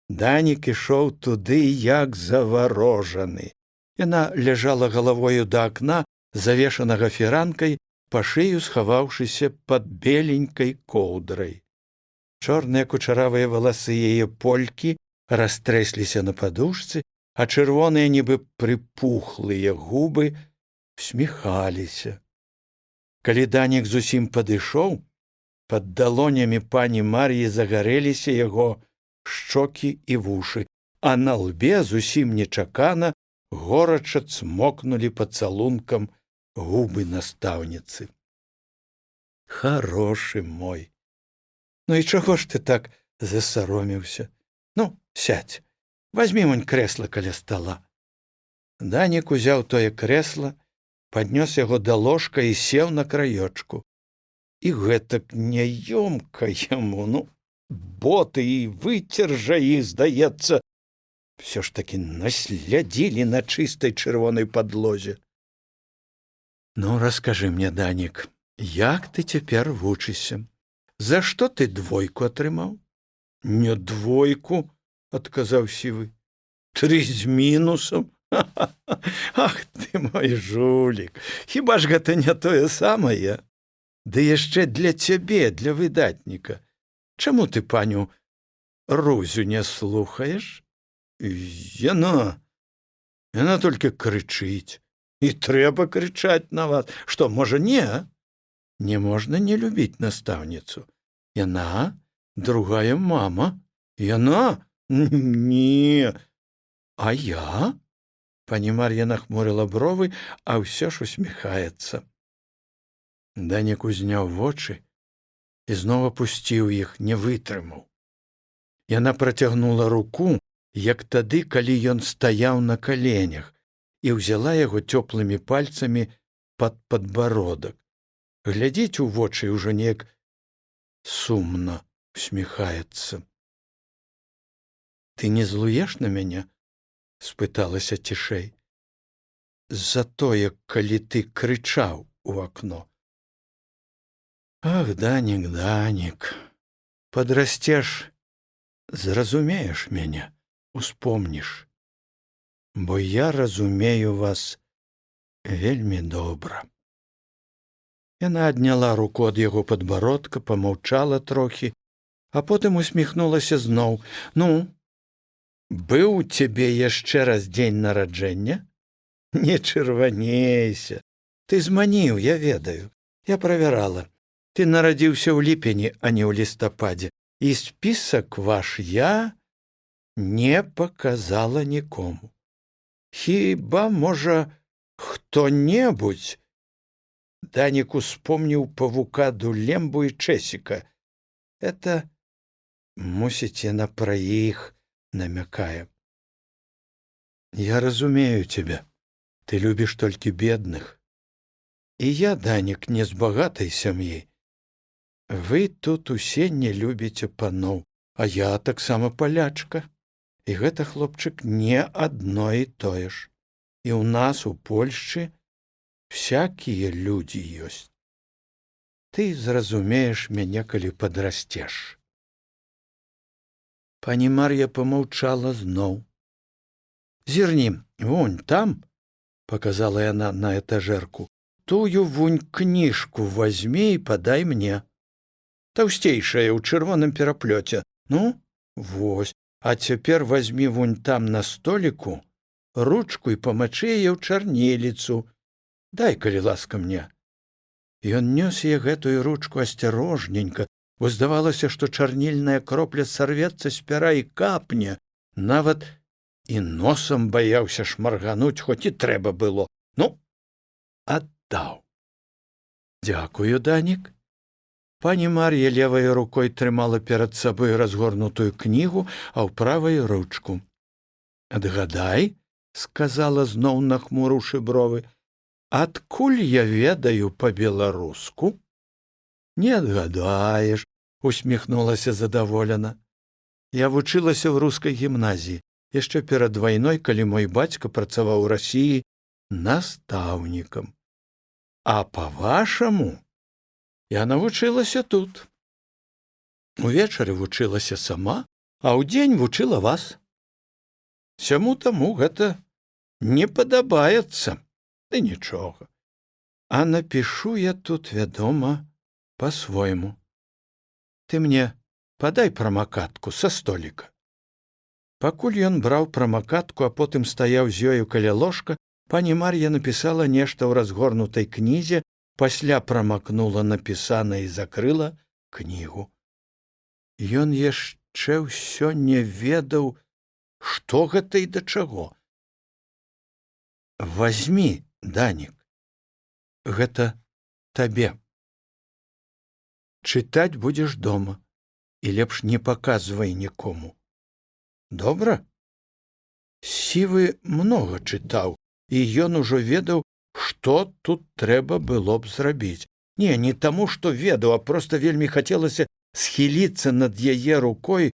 Данік ішоў туды, як заварожаны. Яна ляжала галавою да акна, завешанага фіранкай, па шыю схаваўшыся пад беленькай коўдрай. Чорныя кучаравыя валасы яе полькі растрэсліся на падушцы, а чырвоныя, нібы прыпухлыя губы усміхаліся. Калі Данік зусім падышоў, пад далонямі пані Мар'і загарэліся яго шчокі і вушы, а на лбе зусім нечакана горача цмокнулі пацалункам губы настаўніцы. «Харошы мой! Ну і чаго ж ты так засароміўся? Ну, сядь, вазьмі монь крэсла каля стала». Данік узяў тое крэсла, паднёс яго да ложка і сеў на краёчку. І гэтак няёмка яму, ну, боты і выцер жа іх, здаецца, всё ж такі наслядзілі на чыстай чырвонай падлозе. «Ну, раскажы мне, Данік, як ты цяпер вучышся? За што ты 2 атрымаў?» «Не 2, — адказаў сівы, — 3 з мінусам. Ах ты мой жулік, хіба ж гэта не тое самае?» ды яшчэ для цябе, для выдатніка. Чаму ты паню Рузю не слухаеш? Яна толькі крычыць. І трэба крычаць на вас. Што, можа, не? Не можна не любіць настаўніцу. Яна другая мама. Яна? Не. А я? Пані Мар'я нахмурыла бровы, а ўсё ж усміхаецца. Данік узняў вочы і зноў апусціў іх, не вытрымаў. Яна працягнула руку, як тады, калі ён стаяў на каленях, і ўзяла яго цёплымі пальцамі пад падбародак. Глядзіць у вочы ўжо неяк сумна усміхаецца. Ты не злуеш на мяне? Спыталася цішэй. За тое, калі ты крычаў у акно. Ах, Данік, Данік, падрасцеш, зразумееш мяне, успомніш, бо я разумею вас вельмі добра. Яна адняла руку ад яго падбародка, памаўчала трохі, а потым усміхнулася зноў. Ну, быў у цябе яшчэ раз дзень нараджэння? Не чырванейся. Ты зманіў, я ведаю. Я правярала. Ты нарадзіўся ў ліпені, а не ў лістападзе. І спісак ваш я не паказала нікому. Хіба, можа, хто-небудзь? Данік успомніў павука Дулембу і Чэсіка. Это, мусіць, яна пра іх намякае. Я разумею тебя. Ты любіш толькі бедных. І я, Данік, не з багатай сям'і. Вы тут усе не любіце паноў, а я таксама палячка. І гэта, хлопчык, не адно і тое ж. І ў нас, у Польшчы, всякія людзі ёсць. Ты зразумееш мяне, калі падрасцеш. Пані Мар'я памаўчала зноў. Зірні, вунь там, паказала яна на этажэрку, тую вунь кніжку вазьмі і падай мне. Таўсцейшая ў чырвоным пераплёце. Ну, вось, а цяпер вазьмі вунь там на століку ручку і памачы яе ў чарніліцу. Дай, калі ласка, мне. Ён нёс яе гэтую ручку асцярожненька, бо здавалася, што чарнільная кропля сарвецца з пяра і капне, нават і носам баяўся шмаргануць, хоць і трэба было. Ну, аддаў. Дзякую, Данік. Пані Мар'я левай рукой трымала перад сабой разгорнутую кнігу, а ў правай ручку. Адгадай, сказала зноў нахмурыўшы бровы, адкуль я ведаю па-беларуску? Не адгадаеш, усміхнулася задаволена. Я вучылася ў рускай гімназіі, яшчэ перад вайной, калі мой бацька працаваў у Расіі настаўнікам. А па-вашаму, я навучылася тут. Увечары вучылася сама, а ўдзень вучыла вас. Сяму таму гэта не падабаецца. Ды нічога. А напішу я тут, вядома, па-свойму. Ты мне падай прамакатку са століка. Пакуль ён браў прамакатку, а потым стаяў з ёю каля ложка, пані Мар'я напісала нешта ў разгорнутай кнізе, пасля прамакнула напісана і закрыла кнігу. Ён яшчэ ўсё не ведаў, што гэта і да чаго. Вазьмі, Данік, гэта табе. Чытаць будзеш дома, і лепш не паказвай нікому. Добра? Сівы многа чытаў, і ён ужо ведаў, што тут трэба было б зрабіць. Не таму, што ведаў, а проста вельмі хацелася схіліцца над яе рукой,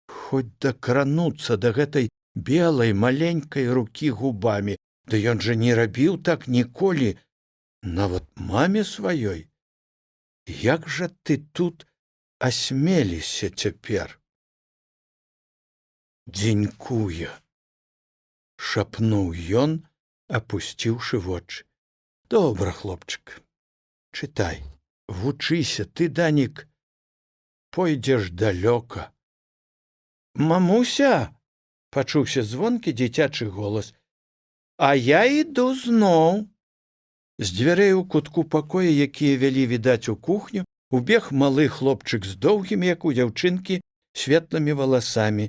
хоць дакрануцца да гэтай белай маленькай рукі губамі. Да ён жа не рабіў так ніколі, нават маме сваёй. Як жа ты тут асмеліся цяпер? Дзенькуе, шапнуў ён, апусціўшы вочы. Добра, хлопчык, чытай, вучыся, ты, Данік, пойдзеш далёка. Мамуся, пачуўся звонкі дзіцячы голас, а я іду зноў. З дзвярэй у кутку пакоя, якія вялі, відаць, у кухню, убег малы хлопчык з доўгімі, як у дзяўчынкі, светлымі валасамі.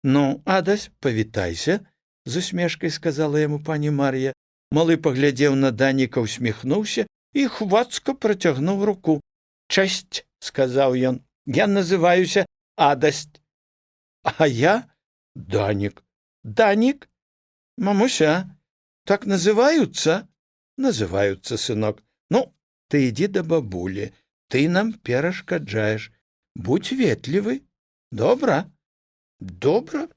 Ну, Адась, павітайся, з усмешкай сказала яму пані Мар'я. Малы паглядзеў на Даніка, усміхнуўся і хвацка працягнуў руку. Чэсць, сказаў ён, я называюся Адась. А я Данік. Данік? Мамуся, так называются? Называются, сынок. Ну, ты иди до бабули, ты нам перашкаджаешь. Будь ветлівы. Добра? Добра?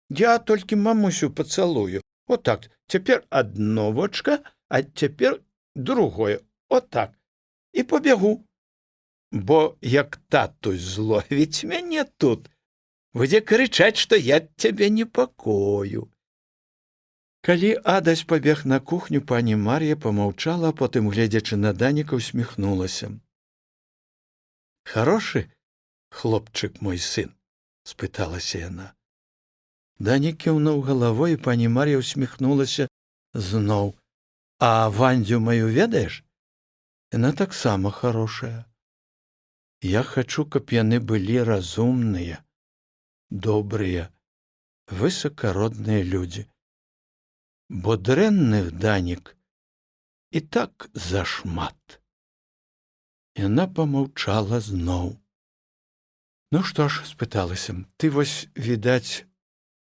Я толькі мамусю пацалую. Вот так. Цяпер одно вочка, а цяпер другое. Вот так. І побягу. Бо як татусь зловіць мяне тут, будзе крычаць, што я цябе непакою. Калі Адась пабег на кухню, пані Мар'я помаўчала, а потым, гледзячы на Даніка, усміхнулася. Хорошы хлопчык мой сын? Спыталася яна. Данік кіўнуў галавой, і пані Мар'я усміхнулася зноў. А Вандзю маю ведаеш? Яна таксама хорошая. Я хачу, каб яны былі разумныя, добрыя, высакародныя людзі. Бо дрэнных, Данік, і так зашмат. Яна помаўчала зноў. Ну што ж, спыталася, ты вось, відаць,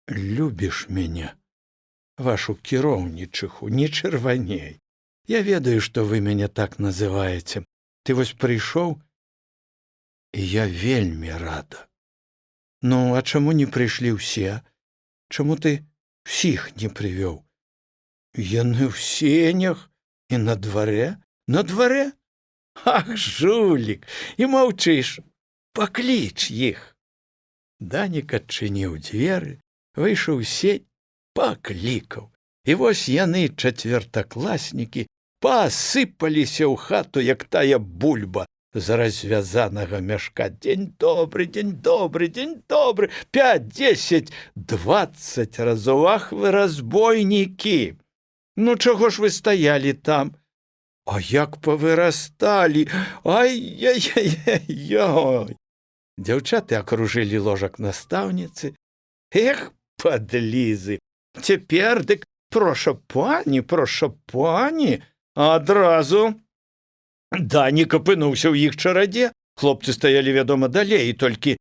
любіш мяне, вашу кіроўнічыху, не чырваней. Я ведаю, што вы мяне так называеце. Ты вось прыйшоў, і я вельмі рада. Ну, а чаму не прыйшлі ўсе? Чаму ты ўсіх не прывёў? Яны ў сенях і на дварэ? На дварэ? Ах, жулік, і маўчыш. Пакліч іх. Данік адчыніў дзверы, выйшаў у сень, паклікаў. І вось яны, чацвертакласнікі, пасыпаліся ў хату, як тая бульба з развязанага мяшка. Дзень добры, дзень добры, дзень добры. 5, 10, 20 разоў. Ах вы, разбойнікі! Ну, чаго ж вы стаялі там? А як павырасталі! Ай-яй-яй-яй! Дзяўчаты акружылі ложак настаўніцы. Эх, падлізы! Цяпер дык проша пані, адразу. Данік апынуўся ў іх чарадзе. Хлопцы стаялі, вядома, далей, і толькі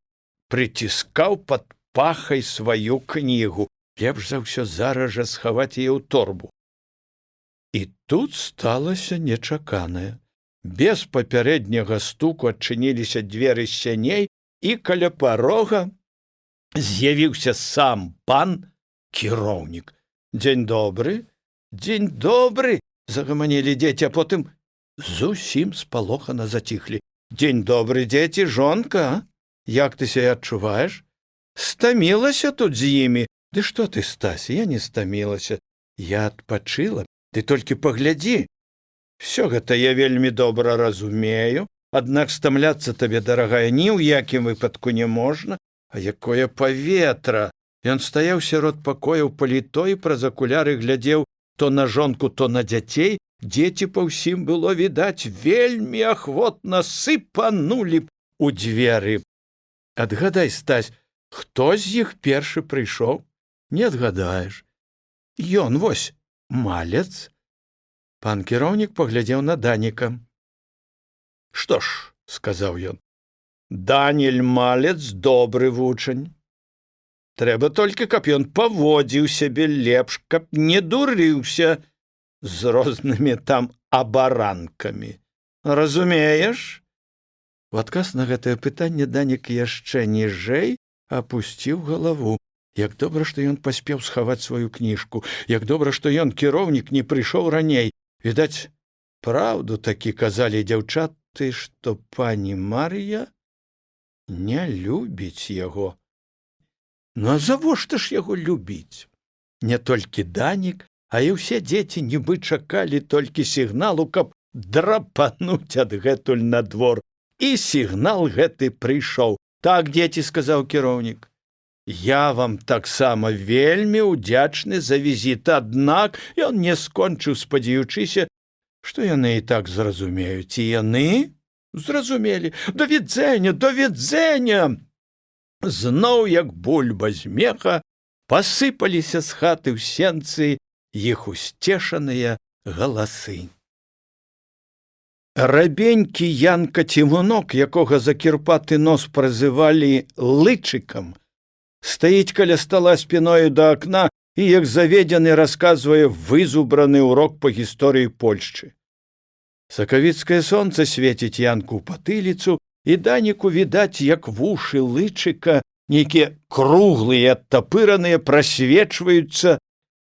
прыціскаў пад пахай сваю кнігу. Лепш за ўсё зараз жа схаваць яе ў торбу. І тут сталася нечаканае. Без папярэдняга стуку адчыніліся дзверы сяней, і каля парога з'явіўся сам пан кіроўнік. Дзень добры, дзень добры, загаманілі дзеці, а потым зусім спалохана заціхлі. Дзень добры, дзеці, жонка, як ты сябе адчуваеш? Стамілася тут з імі? Ды што ты, Стась, я не стамілася. Я адпачыла. Ты толькі паглядзі. Всё гэта я вельмі добра разумею, аднак стамляцца табе, дарагая, ні ў якім выпадку не можна. А якое паветра! Ён стаяў сярод пакоя ў паліто і праз акуляры глядзеў то на жонку, то на дзяцей. Дзеці па ўсім было відаць, вельмі ахвотна сыпанулі б у дзверы. Адгадай, Стась, хто з іх першы прыйшоў? Не адгадаеш. Ён, вось, малец. Пан кіроўнік паглядзеў на Даніка. Што ж, сказаў ён, Даніль малец добры вучань. Трэба толькі, каб ён паводзіў сябе лепш, каб не дурыўся з рознымі там абаранкамі. Разумееш? У адказ на гэтае пытанне Данік яшчэ ніжэй апусціў галаву. Як добра, што ён паспеў схаваць сваю кніжку. Як добра, што ён, кіроўнік, не прыйшоў раней. Відаць, праўду такі казалі дзяўчаты, што пані Мар'я не любіць яго. Ну, а завошта ж яго любіць? Не толькі Данік, а і ўсе дзеці нібы чакалі толькі сігналу, каб драпануць адгэтуль на двор. і сігнал гэты прыйшоў. Так, дзеці, сказаў кіраўнік, я вам таксама вельмі ўдзячны за візіт, аднак ён не скончыў, спадзяючыся, што яны і так зразумеюць. І яны зразумелі. Да відзення, да відзення! Зноў, як бульба з меха, пасыпаліся з хаты ў сенцы іх усцешаныя галасы. Рабенькі Янка Цімунок, якога за кірпаты нос празывалі лычыкам, стаіць каля стала спіною да акна і, як заведзены, расказвае вызубраны ўрок па гісторыі Польшчы. Сакавіцкае сонца свеціць Янку ў патыліцу, і Даніку відаць, як вушы лычыка, нейкія круглыя, адтапыраныя, прасвечваюцца,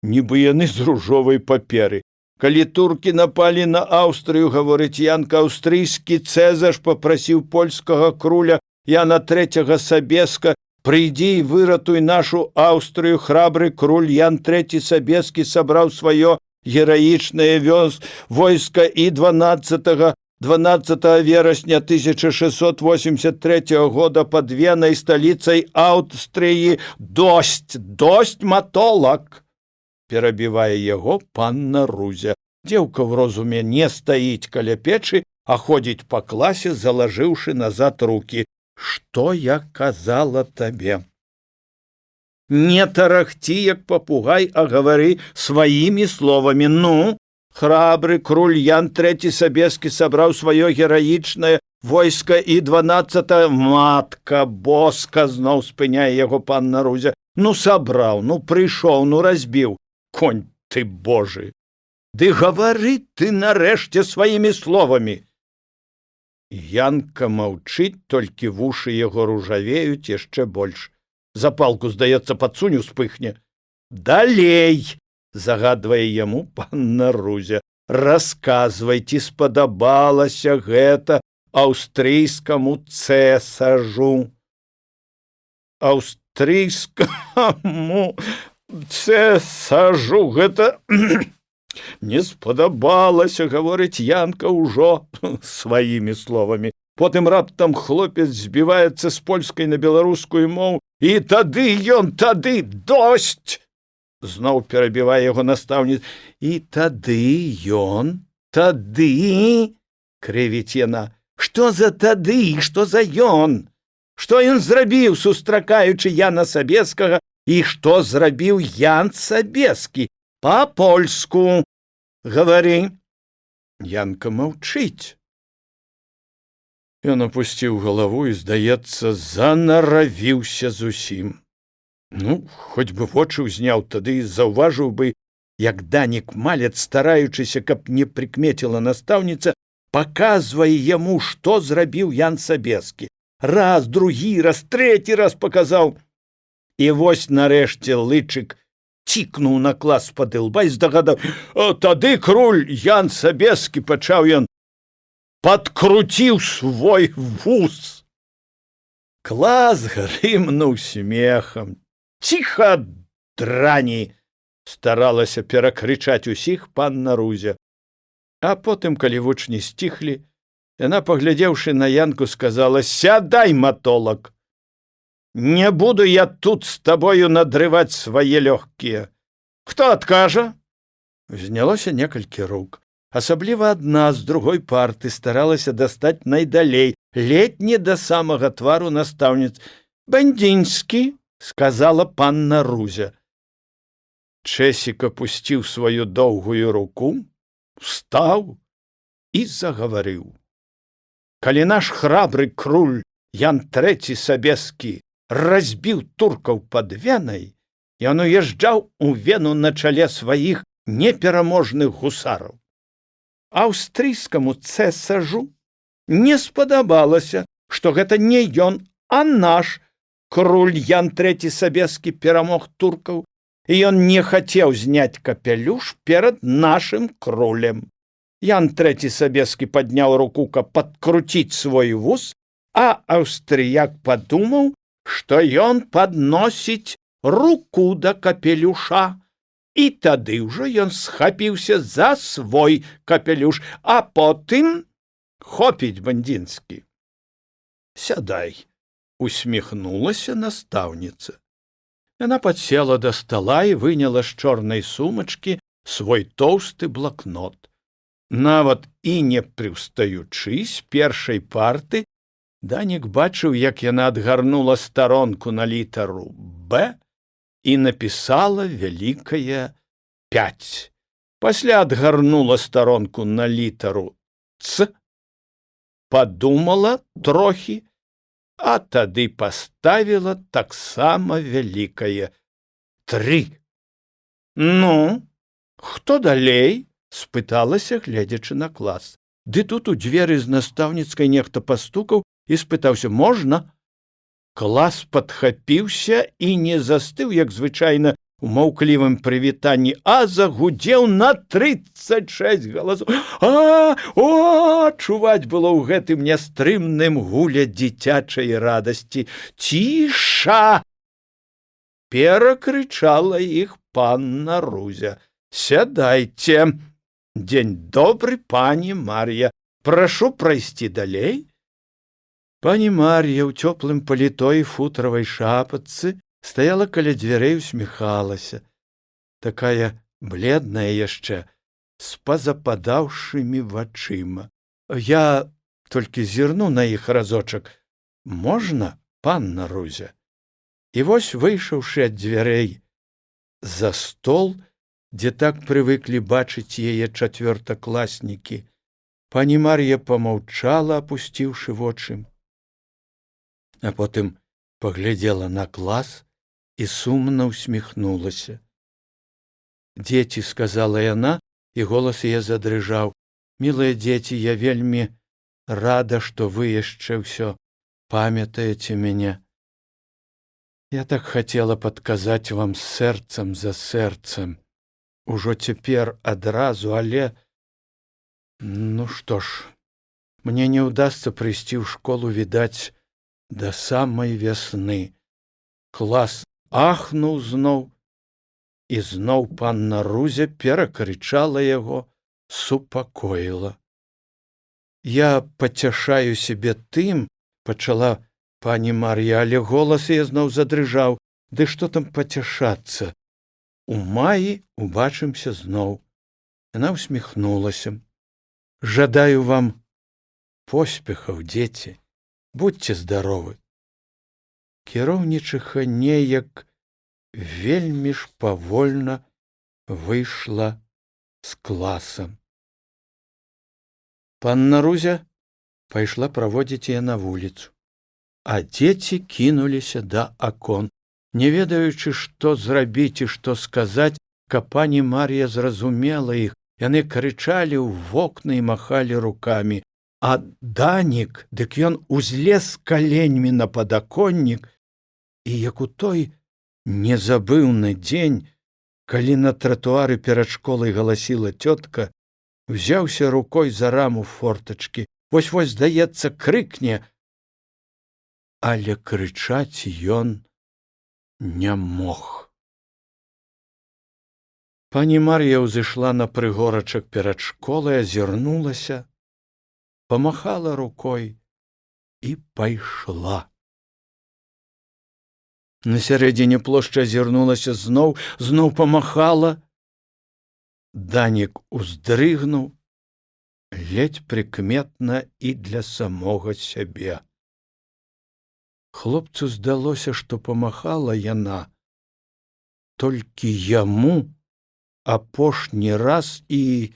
нібы яны з ружовай паперы. Калі туркі напалі на Аўстрыю, гаворыць Янка, аўстрыйскі цэзар папрасіў польскага круля Яна III Сабеска: «Прыйдзі і выратуй нашу Аўстрыю». Храбры круль Ян III Сабескі сабраў сваё гераічнае войска і 12 верасня 1683 года пад Венай, сталіцай Аўстрыі, досць матолак. Перабівае яго панна Рузя. Дзеўка ў розуме не стаіць каля печы, а ходзіць па класе, залажыўшы назад рукі. Што я казала табе? Не тарахці, як папугай, а гавары сваімі словамі. Ну, храбры круль Ян III Сабескі сабраў сваё гераічнае войска і 12... Матка боска, зноў спыняе яго панна Рузя. Ну, сабраў, ну, прыйшоў, ну, разбіў. Конь ты божы! Ды гавары ты нарэшце сваімі словамі! Янка маўчыць, толькі вушы яго ружавеюць яшчэ больш. Запалку, здаецца, падсунь, успыхне. Далей! Загадвае яму панна Рузя. Расказвай, ці спадабалася гэта аўстрыйскаму цэсажу. Аўстрыйскаму цэсажу гэта не спадабалася, гаворыць Янка ўжо сваімі словамі. Потым раптам хлопец збіваецца з польскай на беларускую мову. І тады досць! Зноў перабівае яго настаўніц. І тады крывіць яна. Што за тады, што за ён? Што ён зрабіў, сустракаючы Яна Сабескага, і што зрабіў Ян Сабескі? Па-польску гавары. Янка маўчыць. Ён апусціў галаву і, здаецца, занаравіўся зусім. Ну, хоць бы вочы ўзняў, тады заўважыў бы, як Данік Малец, стараючыся, каб не прыкмеціла настаўніца, паказвае яму, што зрабіў Ян Сабескі. Раз, другі раз, трэці раз паказаў. І вось нарэшце лычык цікнуў на клас пад ілба і здагадаў. Тады круль Ян Сабескі, пачаў ён, падкруціў свой вус. Клас грымнуў смехам. Ціха, драні! Старалася перакрычаць усіх панна Рузя. А потым, калі вучні сціхлі, яна, паглядзеўшы на Янку, сказала: «Сядай, матолак! Не буду я тут з табою надрываць свае лёгкія. Хто адкажа?» Знялося некалькі рук. Асабліва адна з другой парты старалася дастаць найдалей, ледзь не да самага твару настаўніц. «Бандзінскі», — сказала панна Рузя. Чэсік апусціў сваю доўгую руку, устаў і загаварыў. Калі наш храбры круль Ян III Сабескі разбіў туркаў пад Венай, ён уязджаў у Вену на чале сваіх непераможных гусараў. Аўстрыйскаму цэсажу не спадабалася, што гэта не ён, а наш круль Ян III Сабескі перамог туркаў, і ён не хацеў зняць капелюш перад нашым крулем. Ян III Сабескі падняў руку, каб падкруціць свой вус, а аўстрыяк падумаў, што ён падносіць руку да капелюша. І тады ўжо ён схапіўся за свой капелюш, а потым хопіць, Бандзінскі. Сядай, усміхнулася настаўніца. Яна падсела да стала і выняла з чорнай сумачкі свой тоўсты блакнот. Нават і не прыўстаючы з першай парты, Данік бачыў, як яна адгарнула старонку на літару «Б» і напісала вялікае 5. Пасля адгарнула старонку на літару «Ц», падумала трохі, а тады паставіла таксама вялікае 3. «Ну, хто далей?» – спыталася, гледзячы на клас. Ды тут у дзверы з настаўніцкай нехта пастукаў і спытаўся «Можна?». Клас падхапіўся і не застыў, як звычайна, у маўклівым прывітанні, а загудзеў на 36 галасоў. Чуваць было ў гэтым нястрымным гуле дзіцячай радасці. «Ціша!» – перакрычала іх панна Рузя. «Сядайце! Дзень добры, пані Мар'я! Прашу прайсці далей!» Пані Мар'я ў цёплым паліто і футравай шапачцы стаяла каля дзвярэй, усміхалася. Такая бледная яшчэ, з пазападаўшымі вачыма. «Я толькі зірну на іх разочак. Можна, панна Рузя?» І вось, выйшаўшы ад дзвярэй за стол, дзе так прывыклі бачыць яе чацвёртакласнікі, пані Мар'я памаўчала, апусціўшы вочы. А потым паглядзела на клас і сумна усміхнулася. «Дзеці», – сказала яна, і голас яе задрыжаў. «Мілыя дзеці, я вельмі рада, што вы яшчэ ўсё памятаеце мяне. Я так хацела падказаць вам сэрцам за сэрцам. Ужо цяпер адразу, але… Ну што ж, мне не ўдасца прыйсці ў школу, відаць, да самай вясны». Клас ахнуў зноў, і зноў панна Рузя перакрычала яго, супакоіла. «Я пацяшаю сябе тым», – пачала пані Мар'я, але голас яе зноў задрыжаў. «Ды што там пацяшацца? У маі убачымся зноў». Яна усміхнулася. «Жадаю вам поспехаў, дзеці. Будьце здаровы». Кіроўнічыха неяк вельмі ж павольна выйшла з класам. Панна Рузя пайшла праводзіць яе на вуліцу, а дзеці кінуліся да акон, не ведаючы, што зрабіць і што сказаць, каб пані Мар'я зразумела іх. Яны крычалі ў вокны і махалі рукамі. А Данік, дык ён узлез каленьмі на падаконнік, і як у той незабыўны дзень, калі на тратуары перад школай галасіла цётка, взяўся рукой за раму фортачкі. Вось-вось, здаецца, крыкне, але крычаць ён не мог. Пані Мар'я ўзышла на прыгорачак перад школай, азірнулася, памахала рукой і пайшла. На сярэдзіне плошчы азірнулася зноў памахала. Данік уздрыгнуў, ледзь прыкметна і для самога сябе. Хлопцу здалося, што памахала яна толькі яму апошні раз і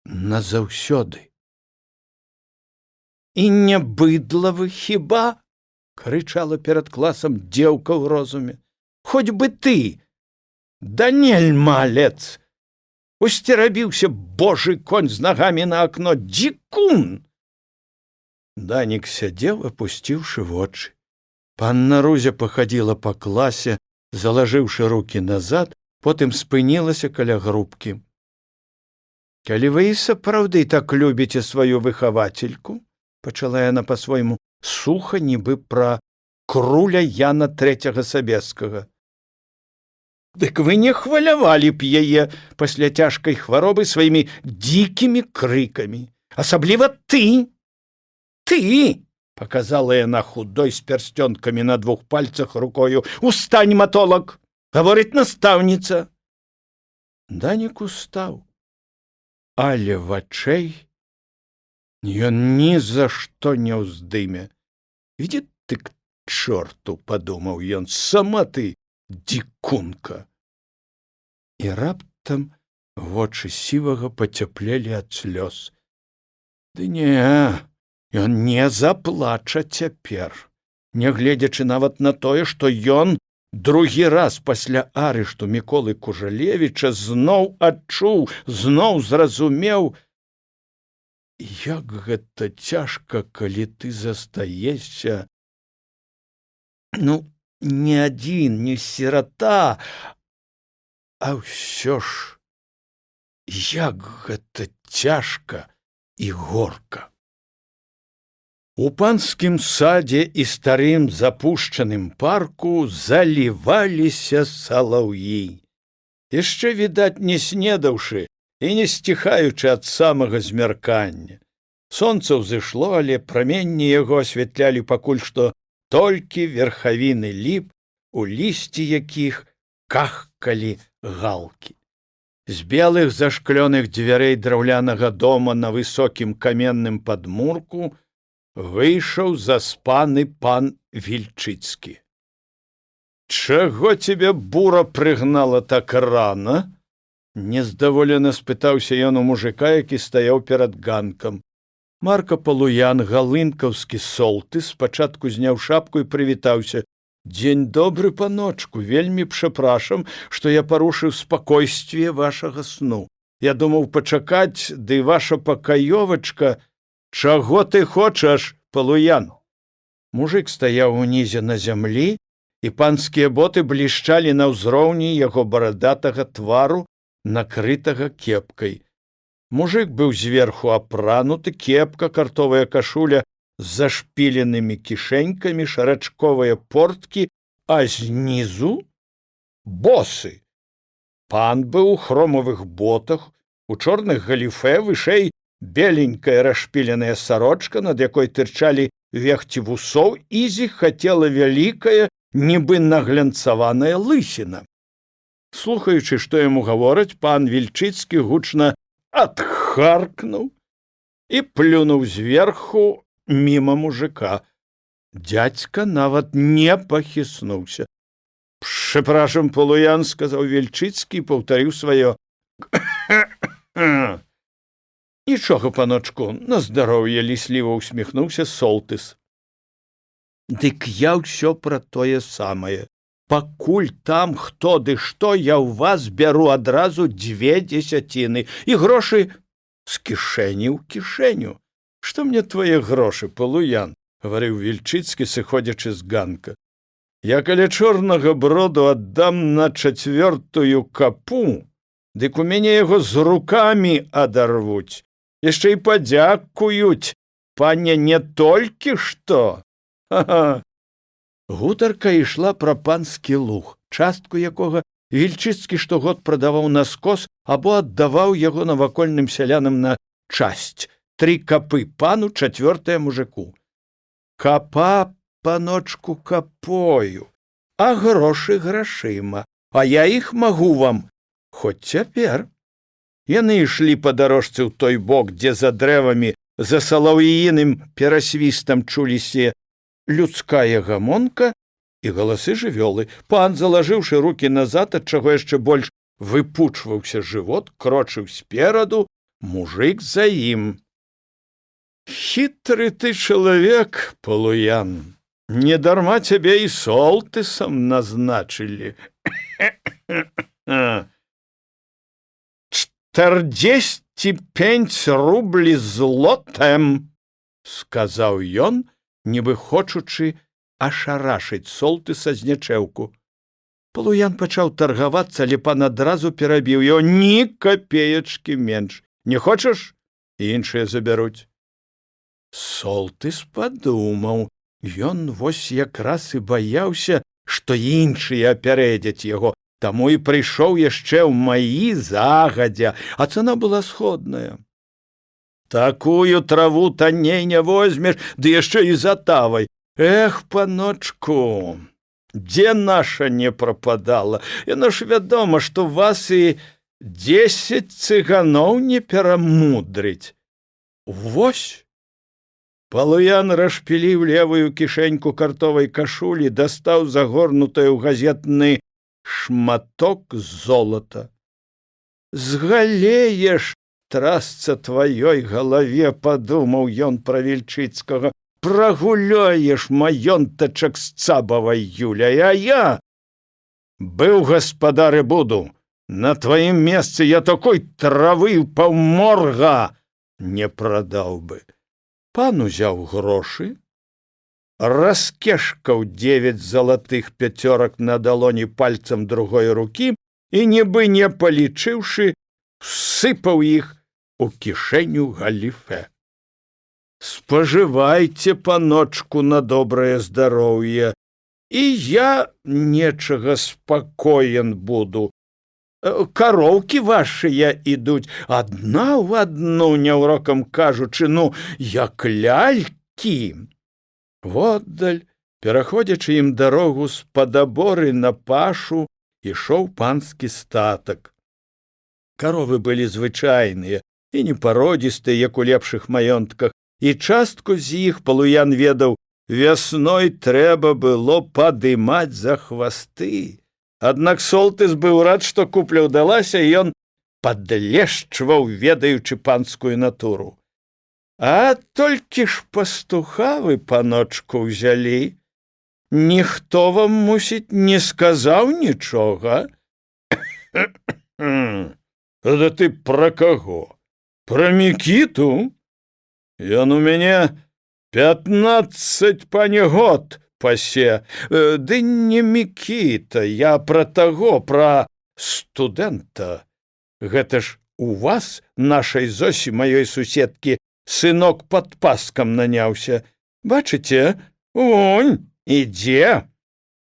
назаўсёды. «І не быдла вы, хіба?» – крычала перад класам дзеўка ў розуме. «Хоць бы ты, Даниэль малец! Усцерабіўся божы конь з нагамі на акно, дзікун!» Данік сядзеў, апусціўшы вочы. Панна Рузя пахадзіла па класе, залажыўшы рукі назад, потым спынілася каля грубкі. «Калі вы і сапраўды так любіце сваю выхавацельку», – пачала яна па-свойму суха, нібы пра круля Яна III Сабескага, «дык вы не хвалявалі б яе пасля цяжкай хваробы сваімі дзікімі крыкамі. Асабліва ты! Ты!» Паказала яна худой з пярсцёнкамі на 2 пальцах рукою. «Устань, матолак! Гаворыць настаўніца!» Данік устаў, але вачэй ён ні за што не ўздыме. «Ідзі ты к чорту!» — падумаў ён. «Сама ты дзікунка!» І раптам вочы сівага пацяплелі ад слёз. Ды не, ён не заплача цяпер, нягледзячы нават на тое, што ён другі раз пасля арышту Міколы Кужалевіча зноў адчуў, зноў зразумеў, як гэта цяжка, калі ты застаешся, не адзін, не сірата, а ўсё ж, як гэта цяжка і горка. У панскім садзе і старым запушчаным парку заліваліся салаўі. Яшчэ, відаць, не снедаўшы і не сціхаючы ад самага змяркання. Сонца ўзышло, але праменні яго асвятлялі пакуль што толькі верхавіны ліп, у лісці якіх кахкалі галкі. З белых зашклёных дзвярэй драўлянага дома на высокім каменным падмурку выйшаў заспаны пан Вільчыцкі. «Чаго цябе бура прыгнала так рана?» Нездаволена спытаўся ён у мужика, які стаяў перад ганкам. Марка Палуян, галынкаўскі солтыс, спачатку зняў шапку і прывітаўся. «Дзень добры, паночку, вельмі прапрашам, што я парушыў спакойствие вашага сну. Я думаў пачакаць, ды ваша пакаёвачка...» «Чаго ты хочаш, Палуян?» Мужик стаяў унізе на зямлі, і панскія боты блішчалі на ўзроўні яго барадатага твару, накрытага кепкай. Мужик быў зверху апрануты, кепка, картовая кашуля з зашпіленымі кішэнькамі, шарачковыя порткі, а знізу босы. Пан быў у хромавых ботах, у чорных галіфэ, вышэй беленькая расшпіленая сарочка, над якой тырчалі вехці вусоў, і зіхацела вялікая, нібы наглянцаваная лысіна. Слухаючы, што яму гавораць, пан Вільчыцкі гучна адхаркнуў і плюнуў зверху міма мужика. Дзядзька нават не пахіснуўся. «Прапрашам, Палуян», — сказаў Вільчыцкі і паўтарыў сваё. «Нічога, паночку, на здароўе», — лісліва ўсміхнуўся солтыс. «Дык я ўсё пра тое самае. Пакуль там хто ды што, я ў вас бяру адразу 2 дзесяціны, і грошы з кішэні ў кішэню». «Што мне твае грошы, Палуян?» — гаварыў Вільчыцкі, сыходзячы з ганка. «Я каля чорнага броду аддам на 4-ю капу, дык у мяне яго з рукамі адарвуць. Яшчэ і падзякуюць, пане, не толькі што». Ха-ха. Гутарка ішла пра панскі луг, частку якога Вільчыцкі штогод прадаваў на скос або аддаваў яго навакольным сялянам на часць. 3 капы пану, 4-я мужику. «Капа, паночку, капою, а грошы грашыма, а я іх магу вам хоць цяпер». Яны ішлі па дарожцы ў той бок, дзе за дрэвамі, за салаўіным перасвістам чуліся людская гамонка і галасы жывёлы. Пан, залажыўшы рукі назад, ад чаго яшчэ больш выпучваўся жывот, крочыў спераду, мужик за ім. «Хітры ты чалавек, Палуян, недарма цябе і солтысам назначылі. 45 рублі злотем», — сказаў ён, нібы хочучы ашарашыць солтыса з нячэўку. Палуян пачаў таргавацца, але пан адразу перабіў яго. «Ні капеечкі менш. Не хочаш? Іншыя забяруць». Солтыс падумаў. Ён вось якраз і баяўся, што іншыя апярэдзяць яго, таму і прыйшоў яшчэ ў маі загадзя, а цана была сходная. Такую траву танней не возьмеш, ды яшчэ і за тавай. Эх, паночку, дзе наша не прападала? Яно ж вядома, што вас і 10 цыганоў не перамудрыць. Вось. Палуян расшпіліў левую кішэньку картовай кашулі, дастаў загорнутую ў газетны шматок золата. Згалееш, трасца тваёй галаве, падумаў ён пра Вільчыцкага, прагуляеш маёнтачак з цабавай Юляй, а я быў гаспадар і буду. На тваім месцы я такой травы паўморга не прадаў бы. Пан узяў грошы, раскешкаў 9 залатых пяцёрак на далоні пальцам другой рукі і, нібы не палічыўшы, сыпаў іх у кішэню галіфэ. Спажывайце, паночку, на добрае здароўе, і я нечага спакоен буду. Кароўкі вашыя ідуць адна ў адну, няўрокам кажучы, ну, як лялькі. Воддаль, пераходзячы ім дарогу з падаборы на пашу, ішоў панскі статак. Каровы былі звычайныя і непародзістыя, як у лепшых маёнтках, і частку з іх Палуян ведаў, вясной трэба было падымаць за хвасты. Аднак Солтыс быў рад, што купля ўдалася, і ён падлешчваў, ведаючы панскую натуру. А толькі ж пастуха вы, паночку, ўзялі. Ніхто вам, мусіць, не сказаў нічога? Да ты пра каго? Пра Мікіту? Ён у мяне 15 год пасе. Ды не Мікіта, я пра таго, пра студэнта. Гэта ж у вас, нашай Зосі, маёй суседкі, сынок пад паскам наняўся. Бачыце? Вунь, ідзе.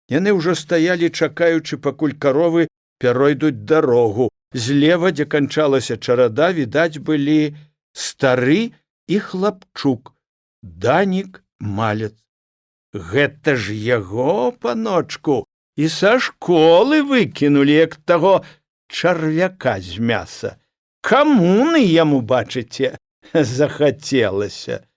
Яны ўжо стаялі, чакаючы, пакуль каровы пяройдуць дарогу. Злева, дзе канчалася чарада, відаць былі стары і хлапчук, Данік малец. Гэта ж яго, паночку, і са школы выкінулі, як таго чарвяка з мяса. Камуны яму, бачыце, захацелася.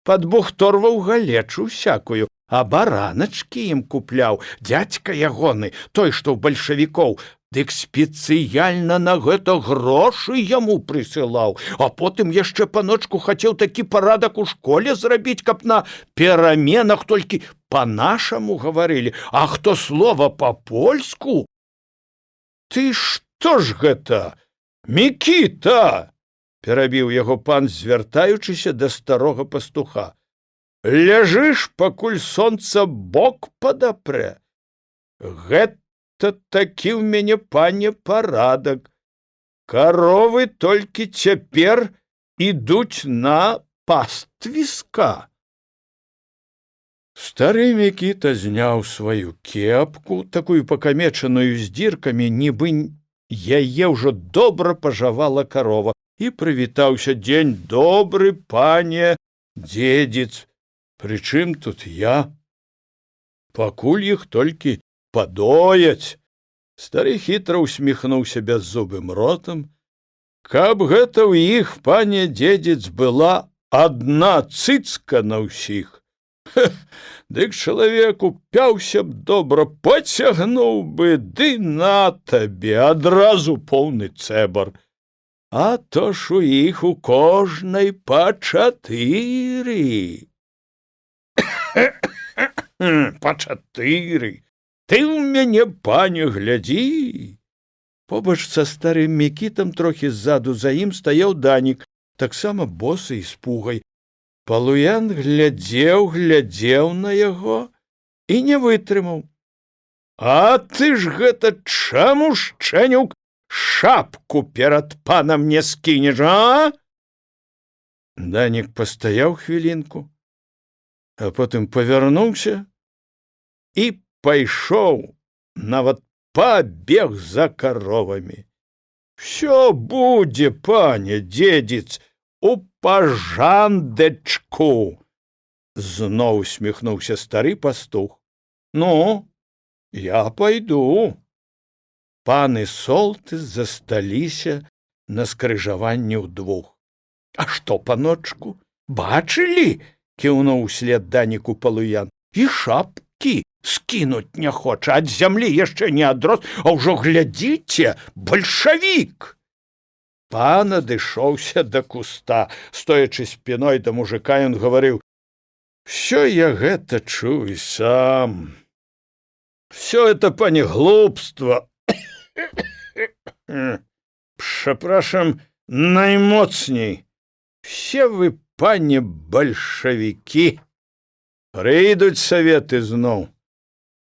Падбухторваў галечу всякую, а бараначкі ім купляў. Дзядзька ягоны, той, што ў бальшавікоў, дык спецыяльна на гэта грошы яму прысылаў, а потым яшчэ, паночку, хацеў такі парадак у школе зрабіць, каб на пераменах толькі па-нашаму гаварылі, а хто слова па-польску? Ты што ж гэта? Мікіта! Перабіў яго пан, звяртаючыся да старога пастуха. Ляжыш, пакуль сонца бок падапрэ. Гэта такі ў мяне, пане, парадак. Каровы толькі цяпер ідуць на паствіска. Стары Мікіта зняў сваю кепку, такую пакамечаную з дзіркамі, нібы яе ўжо добра пажавала карова, і прывітаўся. Дзень добры, пане дзедзіц. Прычым тут я? Пакуль іх толькі падояць. Стары хітра усміхнуўся бяззубым ротам. Каб гэта ў іх, пане дзедзіц, была адна цыцка на ўсіх. Дык чалавек упяўся б добра, пацягнуў бы, ды на табе адразу поўны цэбар. А то ж у іх у кожнай па 4. Па 4. Ты ў мяне, пане, глядзі. Побач са старым Мікітам, трохі ззаду за ім, стаяў Данік, таксама босы і з пугай. Палуян глядзеў на яго і не вытрымаў. А ты ж гэта чаму, шчэнюк, шапку перад панам не скінеш, а? Данік пастаяў хвілінку, а потым павярнуўся і пайшоў, нават пабег за каровамі. Всё будзе, пане дзедзіц, у пажандачку. Зноў усміхнуўся стары пастух. Ну, я пайду. Пан і Солтыс засталіся на скрыжаванні ўдвух. А што, паночку, бачылі? Кіўнуў услед Даніку Палуян. І шапкі скінуць не хоча, ад зямлі яшчэ не адрос, а ўжо глядзіце, бальшавік. Пан адышоўся да куста, стоячы спіной да мужика, ён гаварыў: «Всё я гэта чую сам. Всё это, пане, глупство. Прzepraszam наймоцней. Все вы, пане, бальшавікі. Прыйдуць саветы зноў.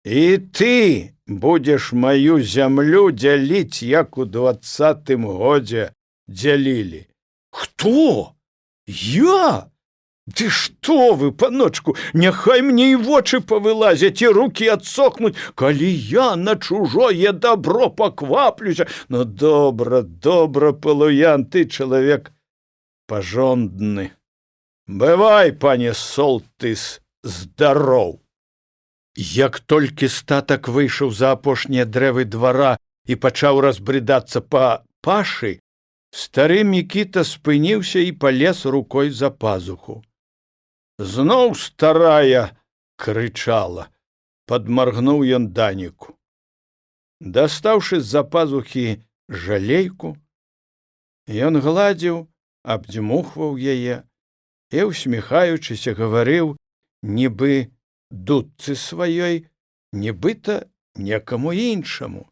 І ты будзеш маю зямлю дзяліць, як у 20-тым годзе дзялілі». Хто? Я? Ды што вы, паночку, няхай мне і вочы павылазяць, і рукі адсохнуць, калі я на чужое добро пакваплюся. Ну, добра, добра, Палуян, ты чалавек пажондны. Бывай, пане Солтыс, здароў. Як толькі статак выйшаў за апошнія дрэвы двара і пачаў разбрыдацца па пашы, стары Мікіта спыніўся і палез рукой за пазуху. Зноў старая крычала. Падмаргнуў ён Даніку. Дастаўшы з-за пазухі жалейку, ён гладзіў, абдзьмухваў яе і, усміхаючыся, гаварыў, нібы дудцы сваёй, нібыта некаму іншаму.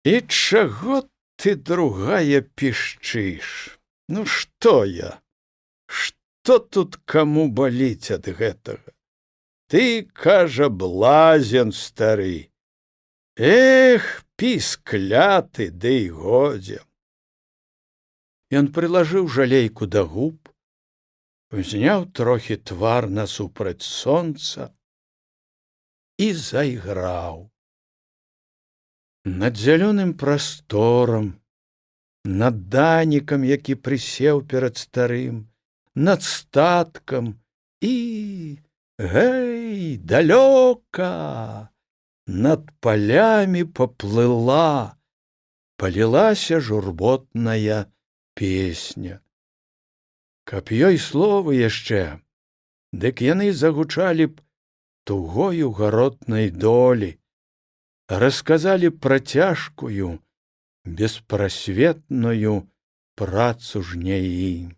І чаго ты, другая, пішчыш? Ну, што я? Што тут каму баліць ад гэтага? Ты, кажа, блазен стары. Эх, піскляты, ды і годзе. Ён прылажыў жалейку да губ, узняў трохі твар насупраць сонца і зайграў. Над зялёным прасторам, над Данікам, які прысеў перад старым, над статкам і, гэй, далёка, над палямі паплыла, палілася журботная песня. Каб ёй словы яшчэ, дык яны загучалі б тугою гаротнай долі, расказалі пра цяжкую, беспрасветную працу жняі.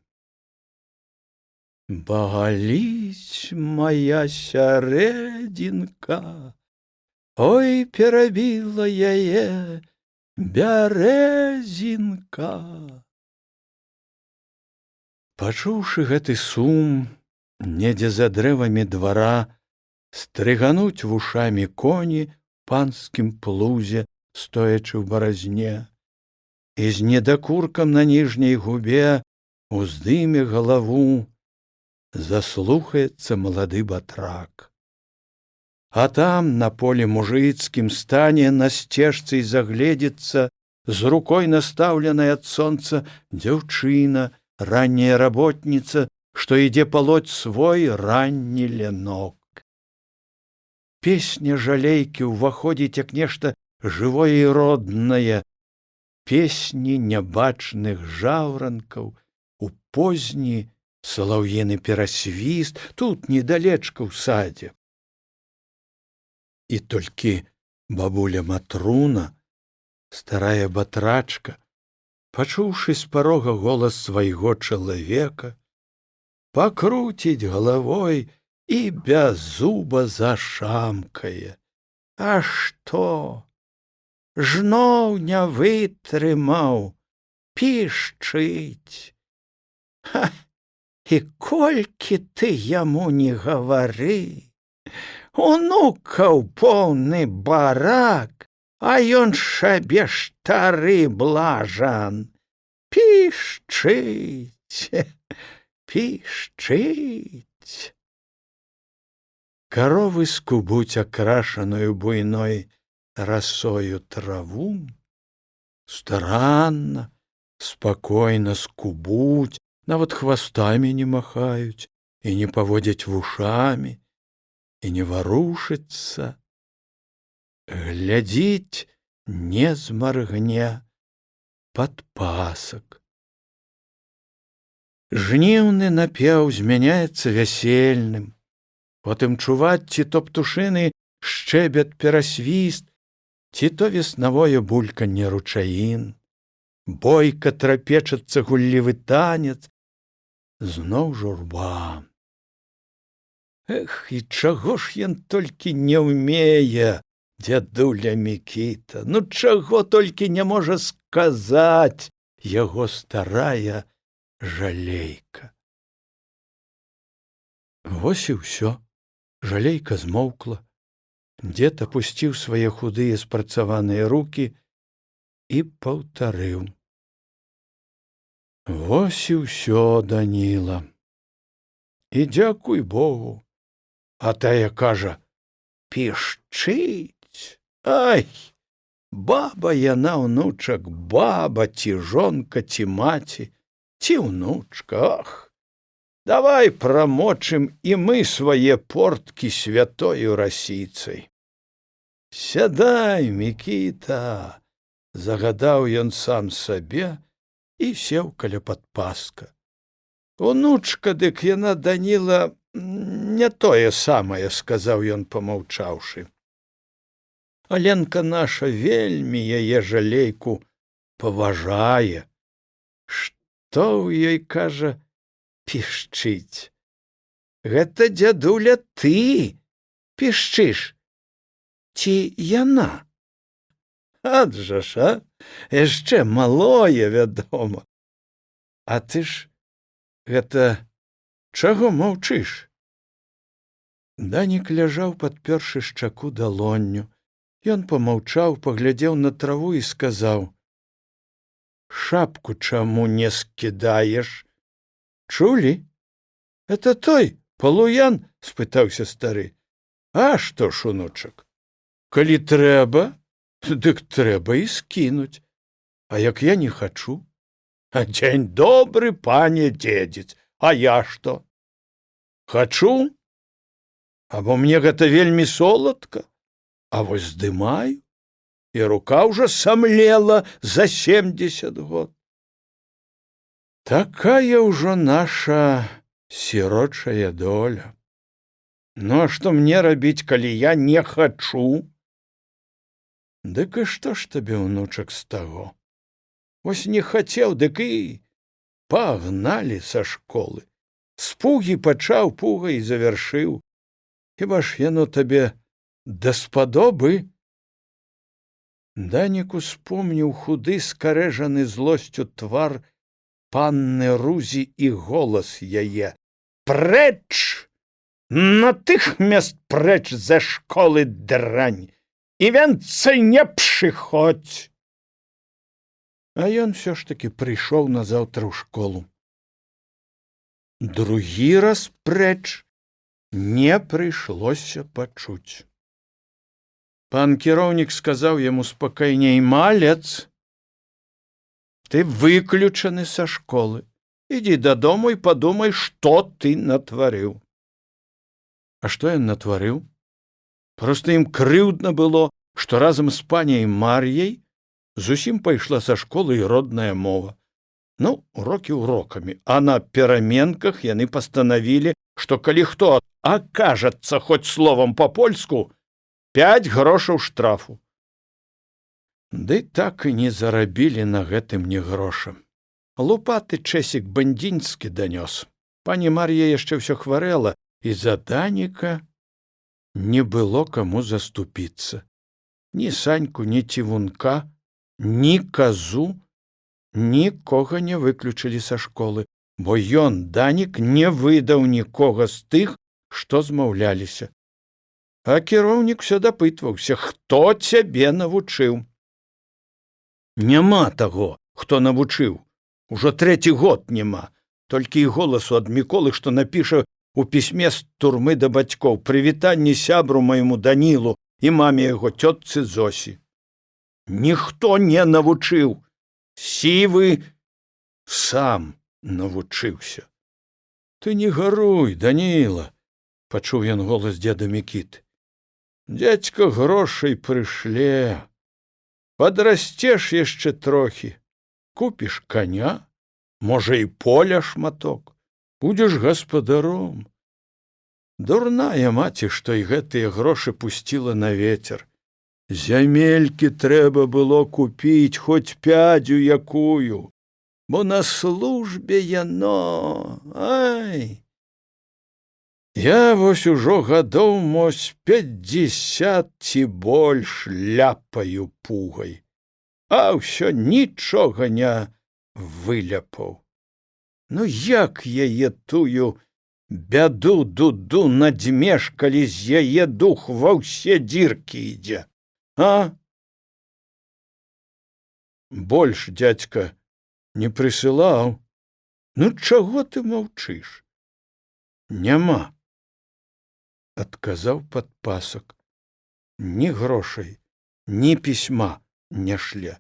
Баліць моя сярэдзінка, ой, перабіла яе бярэзінка. Пачуўшы гэты сум, недзе за дрэвамі двара стрыгануць вушамі коні панскім плузе, стоячы ў баразне, і з недакуркам на ніжняй губе уздыме галаву заслухаецца малады батрак. А там, на полі мужыцкім, стане на сцежцы і загледзецца з рукой настаўленай ад сонца дзяўчына, ранняя работніца, што ідзе палоць свой ранні ленок. Песня жалейкі ўваходзіць як нешта жывое і роднае, песні нябачных жаўранкаў, у позні салаўіны перасвіст, тут недалечка ў садзе. І толькі бабуля Матруна, старая батрачка, пачуўшы з парога голас свайго чалавека, пакруціць галавой і без зуба зашамкае. А што? Жноў не вытрымаў, пішчыць. Ха! І колькі ты яму не гавары, унукаў поўны барак, а ён шабе стары блажан. Пішчыць, пішчыць. Каровы скубуць акрашаную буйной расою траву, старанна, спакойна скубуць, нават хвастамі не махаюць і не паводзяць вушамі і не варушыцца. Глядзіць не змаргне падпасак. Жніўны напеў змяняецца вясельным, потым чуваць ці то птушыны шчэбет перасвіст, ці то веснавое бульканне ручаін, бойка трапечацца гуллівы танец, зноў журба. Эх, і чаго ж ён толькі не ўмее, дзядуля Мікіта, ну чаго толькі не можа сказаць яго старая жалейка. Вось і ўсё. Жалейка змоўкла. Дзед апусціў свае худыя спрацаваныя рукі і паўтарыў: вось і ўсё, Даніла. І дзякуй Богу. А тая кажа: пішчыць. Ай, баба яна, ўнучак, баба ці жонка, ці маці, ці ўнучка, ах! Давай прамочым і мы свае порткі святою расіцай. Сядай, Мікіта, загадаў ён сам сабе і сеў каля падпаска. Унучка, дык яна, Даніла, не тое самае, сказаў ён, памаўчаўшы. Аленка наша вельмі яе жалейку паважае. Што ў ёй, кажа, пішчыць? Гэта, дзядуля, ты пішчыш? Ці яна? Ад жа ж, а? Яшчэ малое, вядома. А ты ж гэта чаго маўчыш? Данік ляжаў, падпёршы шчаку далонню. Ён памаўчаў, паглядзеў на траву і сказаў: шапку чаму не скідаеш? Чулі? Это той, Палуян? Спытаўся стары. А што ж, унучак, калі трэба, дык трэба і скінуць. А як я не хачу? А дзень добры, пане дзедзец, а я што? Хачу? Або мне гэта вельмі соладка, а вось здымаю, і рука ўжо самлела за 70 год. Такая ўжо наша сірочая доля. Ну, а што мне рабіць, калі я не хачу? Дык і што ж табе, унучак, з таго? Вось не хацеў, дык і пагналі са школы. З пугі пачаў, пугай і завяршыў. Хіба ж яно табе даспадобы? Данік успомніў худы, скарэжаны злосцю твар панны Рузі і голас яе: прэч! Натыхмяст прэч за школы, дрань! І венцай не прыходзь! А ён всё ж таки прыйшоў назаўтра ў школу. Другі раз прэч не прыйшлося пачуць. Пан кіроўнік сказаў яму спакайней: малец, ты выключаны са школы. Ідзі дадому і падумай, што ты натварыў. А што ён натварыў? Проста ім крыўдна было, што разам з паняй Мар'яй зусім пайшла са школы і родная мова. Ну, урокі урокамі, а на пераменках яны пастанавілі, што калі хто акажацца хоць словам па-польску, 5 грошаў штрафу. Ды так і не зарабілі на гэтым ні гроша. Лупаты чэсік бандзінскі данёс. Пані Мар'я яшчэ ўсё хварэла, і за Даніка не было каму заступіцца. Ні Саньку, ні Цівунка, ні казу, нікога не выключылі са школы, бо ён, Данік, не выдаў нікога з тых, што змаўляліся. А кіроўнік усё дапытваўся: хто цябе навучыў? Няма таго, хто навучыў. Ужо 3-й год няма. Толькі і голасу ад Міколы, што напіша у пісьме з турмы да бацькоў: прывітанне сябру майму Данілу і маме яго, цётцы Зосі. Ніхто не навучыў. Сівы сам навучыўся. Ты не гаруй, Даніла, пачуў ён голас дзеда Мікіты. Дзядзька грошай прышле. Падрасцеш яшчэ трохі, купіш коня, можа, і поля шматок, будзеш гаспадаром. Дурная маці, што і гэтыя грошы пусціла на вецер. Зямелькі трэба было купіць хоць пядзю якую, бо на службе яно, ай! Я вось ужо гадоў, мось, 50 ці больш ляпаю пугай, а ўсё нічога не выляпаў. Ну як яе тую бяду дуду надзьмеш, калі з яе дух ва ўсе дзіркі ідзе, а? Больш дзядзька не прысылаў. Ну чаго ты маўчыш? Няма, адказаў падпасак. Ні грошай, ні пісьма не шле.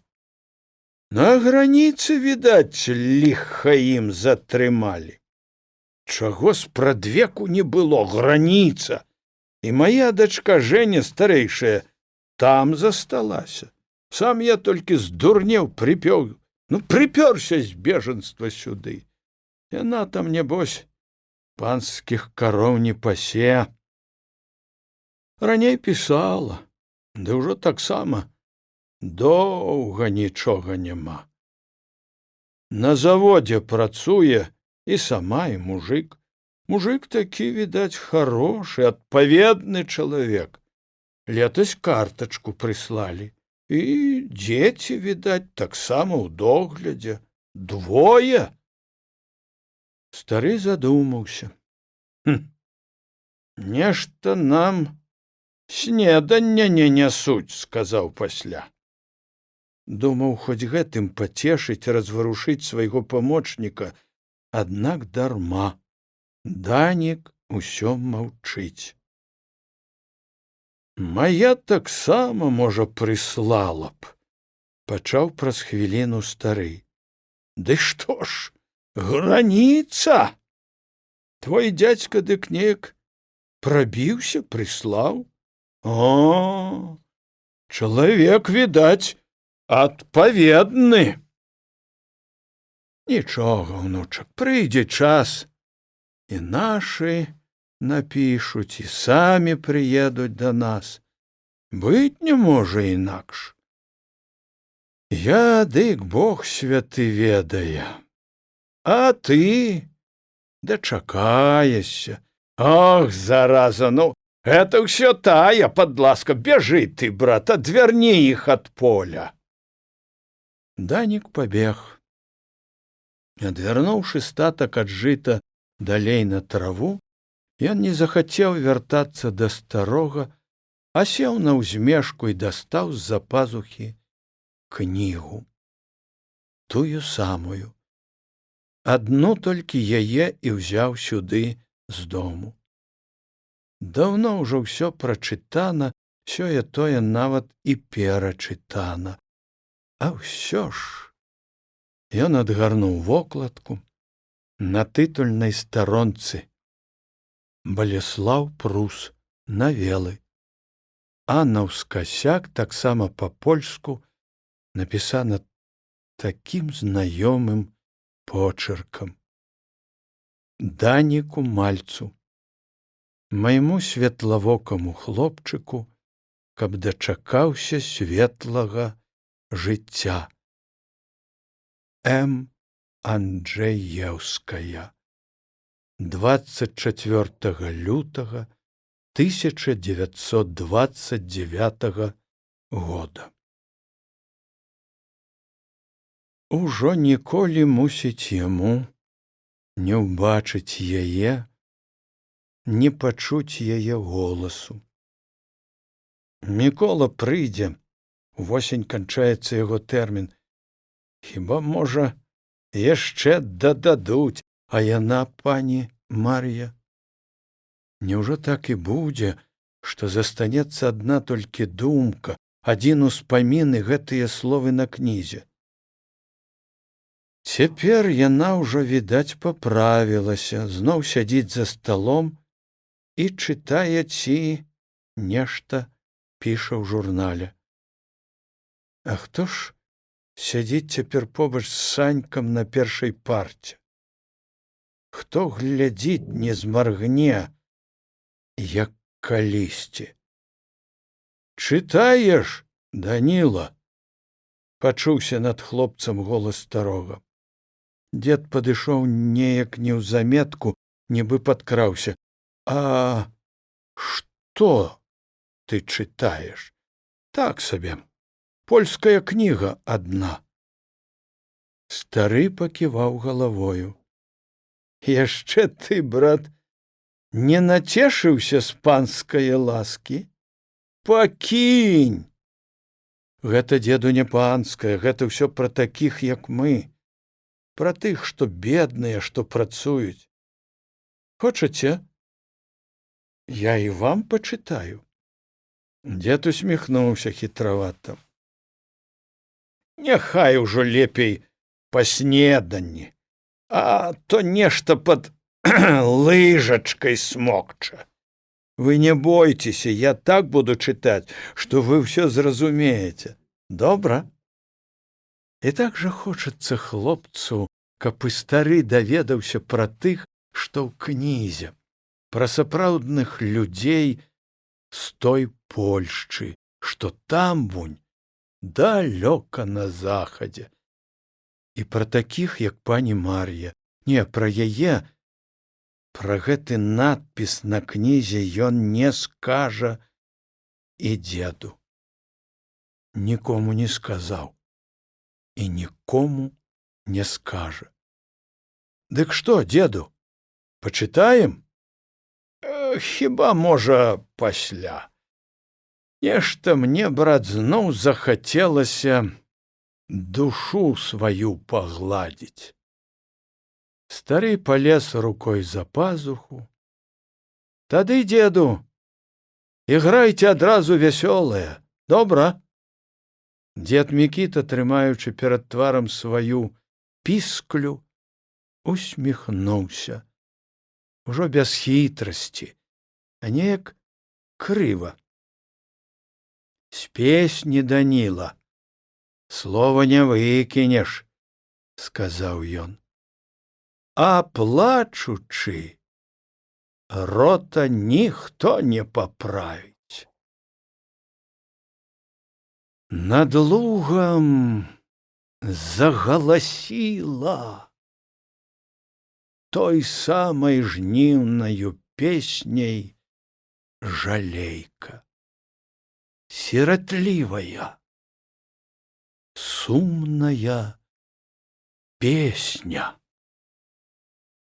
На граніцы, відаць, ліха ім затрымалі. Чаго спрадвеку не было, граніца. І мая дачка Жэня старэйшая там засталася. Сам я толькі здурнеў, прыпёрся з бежанства сюды. Яна там, небось, панскіх кароў не пасе. Раней пісала, ды ўжо таксама доўга нічога няма. На заводзе працуе і сама, і мужик. Мужик такі, відаць, хорошы, адпаведны чалавек. Летась картачку прыслалі. І дзеці, відаць, таксама ў доглядзе. 2. Стары задумаўся. Нешта нам снедання не нясуць, сказаў пасля. Думаў, хоць гэтым пацешыць, разварушыць свайго памочніка, аднак дарма. Данік усё маўчыць. Мая таксама, можа, прыслала б, пачаў праз хвіліну стары. Ды што ж, граніца! Твой дзядзька дык неяк прабіўся, прыслаў. О, чалавек, відаць, адпаведны. Нічога, унучак, прыйдзе час, і нашы напішуць, і самі прыедуць да нас. Быць не можа інакш. Я, дык Бог святы ведае. А ты дачакаешся. Ох, зараза, ну, гэта ўсё тая, падласка, бяжы ты, брат, адвярні іх ад поля. Данік пабег. Адвярнуўшы статак ад жыта далей на траву, ён не захацеў вяртацца да старога, а сеў на ўзмешку і дастаў з-за пазухі кнігу. Тую самую. Адну толькі яе і ўзяў сюды з дому. Даўно ўжо ўсё прачытана, сёе-тое нават і перачытана. А ўсё ж... Ён адгарнуў вокладку. На тытульнай старонцы Балеслаў Прус, навелы. А наўскасяк, таксама па-польску, напісана такім знаёмым почеркам. Даніку Мальцу, майму светлавокаму хлопчыку, каб дачакаўся светлага жыцця. М. Анджэеўская. 24 лютага 1929 года. Ужо ніколі, мусіць, яму не ўбачыць яе, не пачуць яе голасу. Мікола прыйдзе, увосень канчаецца яго тэрмін. Хіба, можа, яшчэ дададуць, а яна, пані Мар'я? Няўжо так і будзе, што застанецца адна толькі думка, адзін успамін і гэтыя словы на кнізе? Цяпер яна ўжо, відаць, паправілася, зноў сядзіць за сталом і чытае ці нешта піша ў журнале. А хто ж сядзіць цяпер побач з Санькам на першай парце? Хто глядзіць, не змаргне, як калісьці? Чытаеш, Даніла? Пачуўся над хлопцам голас старога. Дзед падышоў неяк неўзаметку, нібы падкраўся. А што ты чытаеш? Так сабе, польская кніга адна. Стары паківаў галавою. Яшчэ ты, брат, не нацешыўся з панскае ласкі? Пакінь! Гэта, дзеду, не панскае, гэта ўсё пра такіх, як мы. Пра тых, што бедныя, што працуюць. Хочаце? Я і вам пачытаю. Дзед усміхнуўся хітравата. Няхай ужо лепей па снеданні, а то нешта пад лыжачкай смокча. Вы не бойцеся, я так буду чытаць, што вы ўсё зразумееце. Добра? І так жа хочацца хлопцу, каб і стары даведаўся пра тых, што ў кнізе, пра сапраўдных людзей з той Польшчы, што там вунь далёка на захадзе. І пра такіх, як пані Мар'я. Не, пра яе, пра гэты надпіс на кнізе ён не скажа і дзеду. Нікому не сказаў. І нікому не скажа. Дык што, дзеду, пачытаем? Хіба, можа, пасля. Нешта мне, брат, зноў захацелася душу сваю пагладзіць. Стары палез рукой за пазуху. Тады, дзеду, іграйце адразу вясёлае, добра? Дзед Мікіта, трымаючы перад тварам сваю пісклю, усміхнуўся. Ужо без хітрасці, а неяк крыва. З песні, Даніла, слова не выкінеш, сказаў ён. А плачучы, рота ніхто не паправіць. Над лугам загаласіла той самай жніўнаю песняй жалейка. Сіратлівая, сумная песня.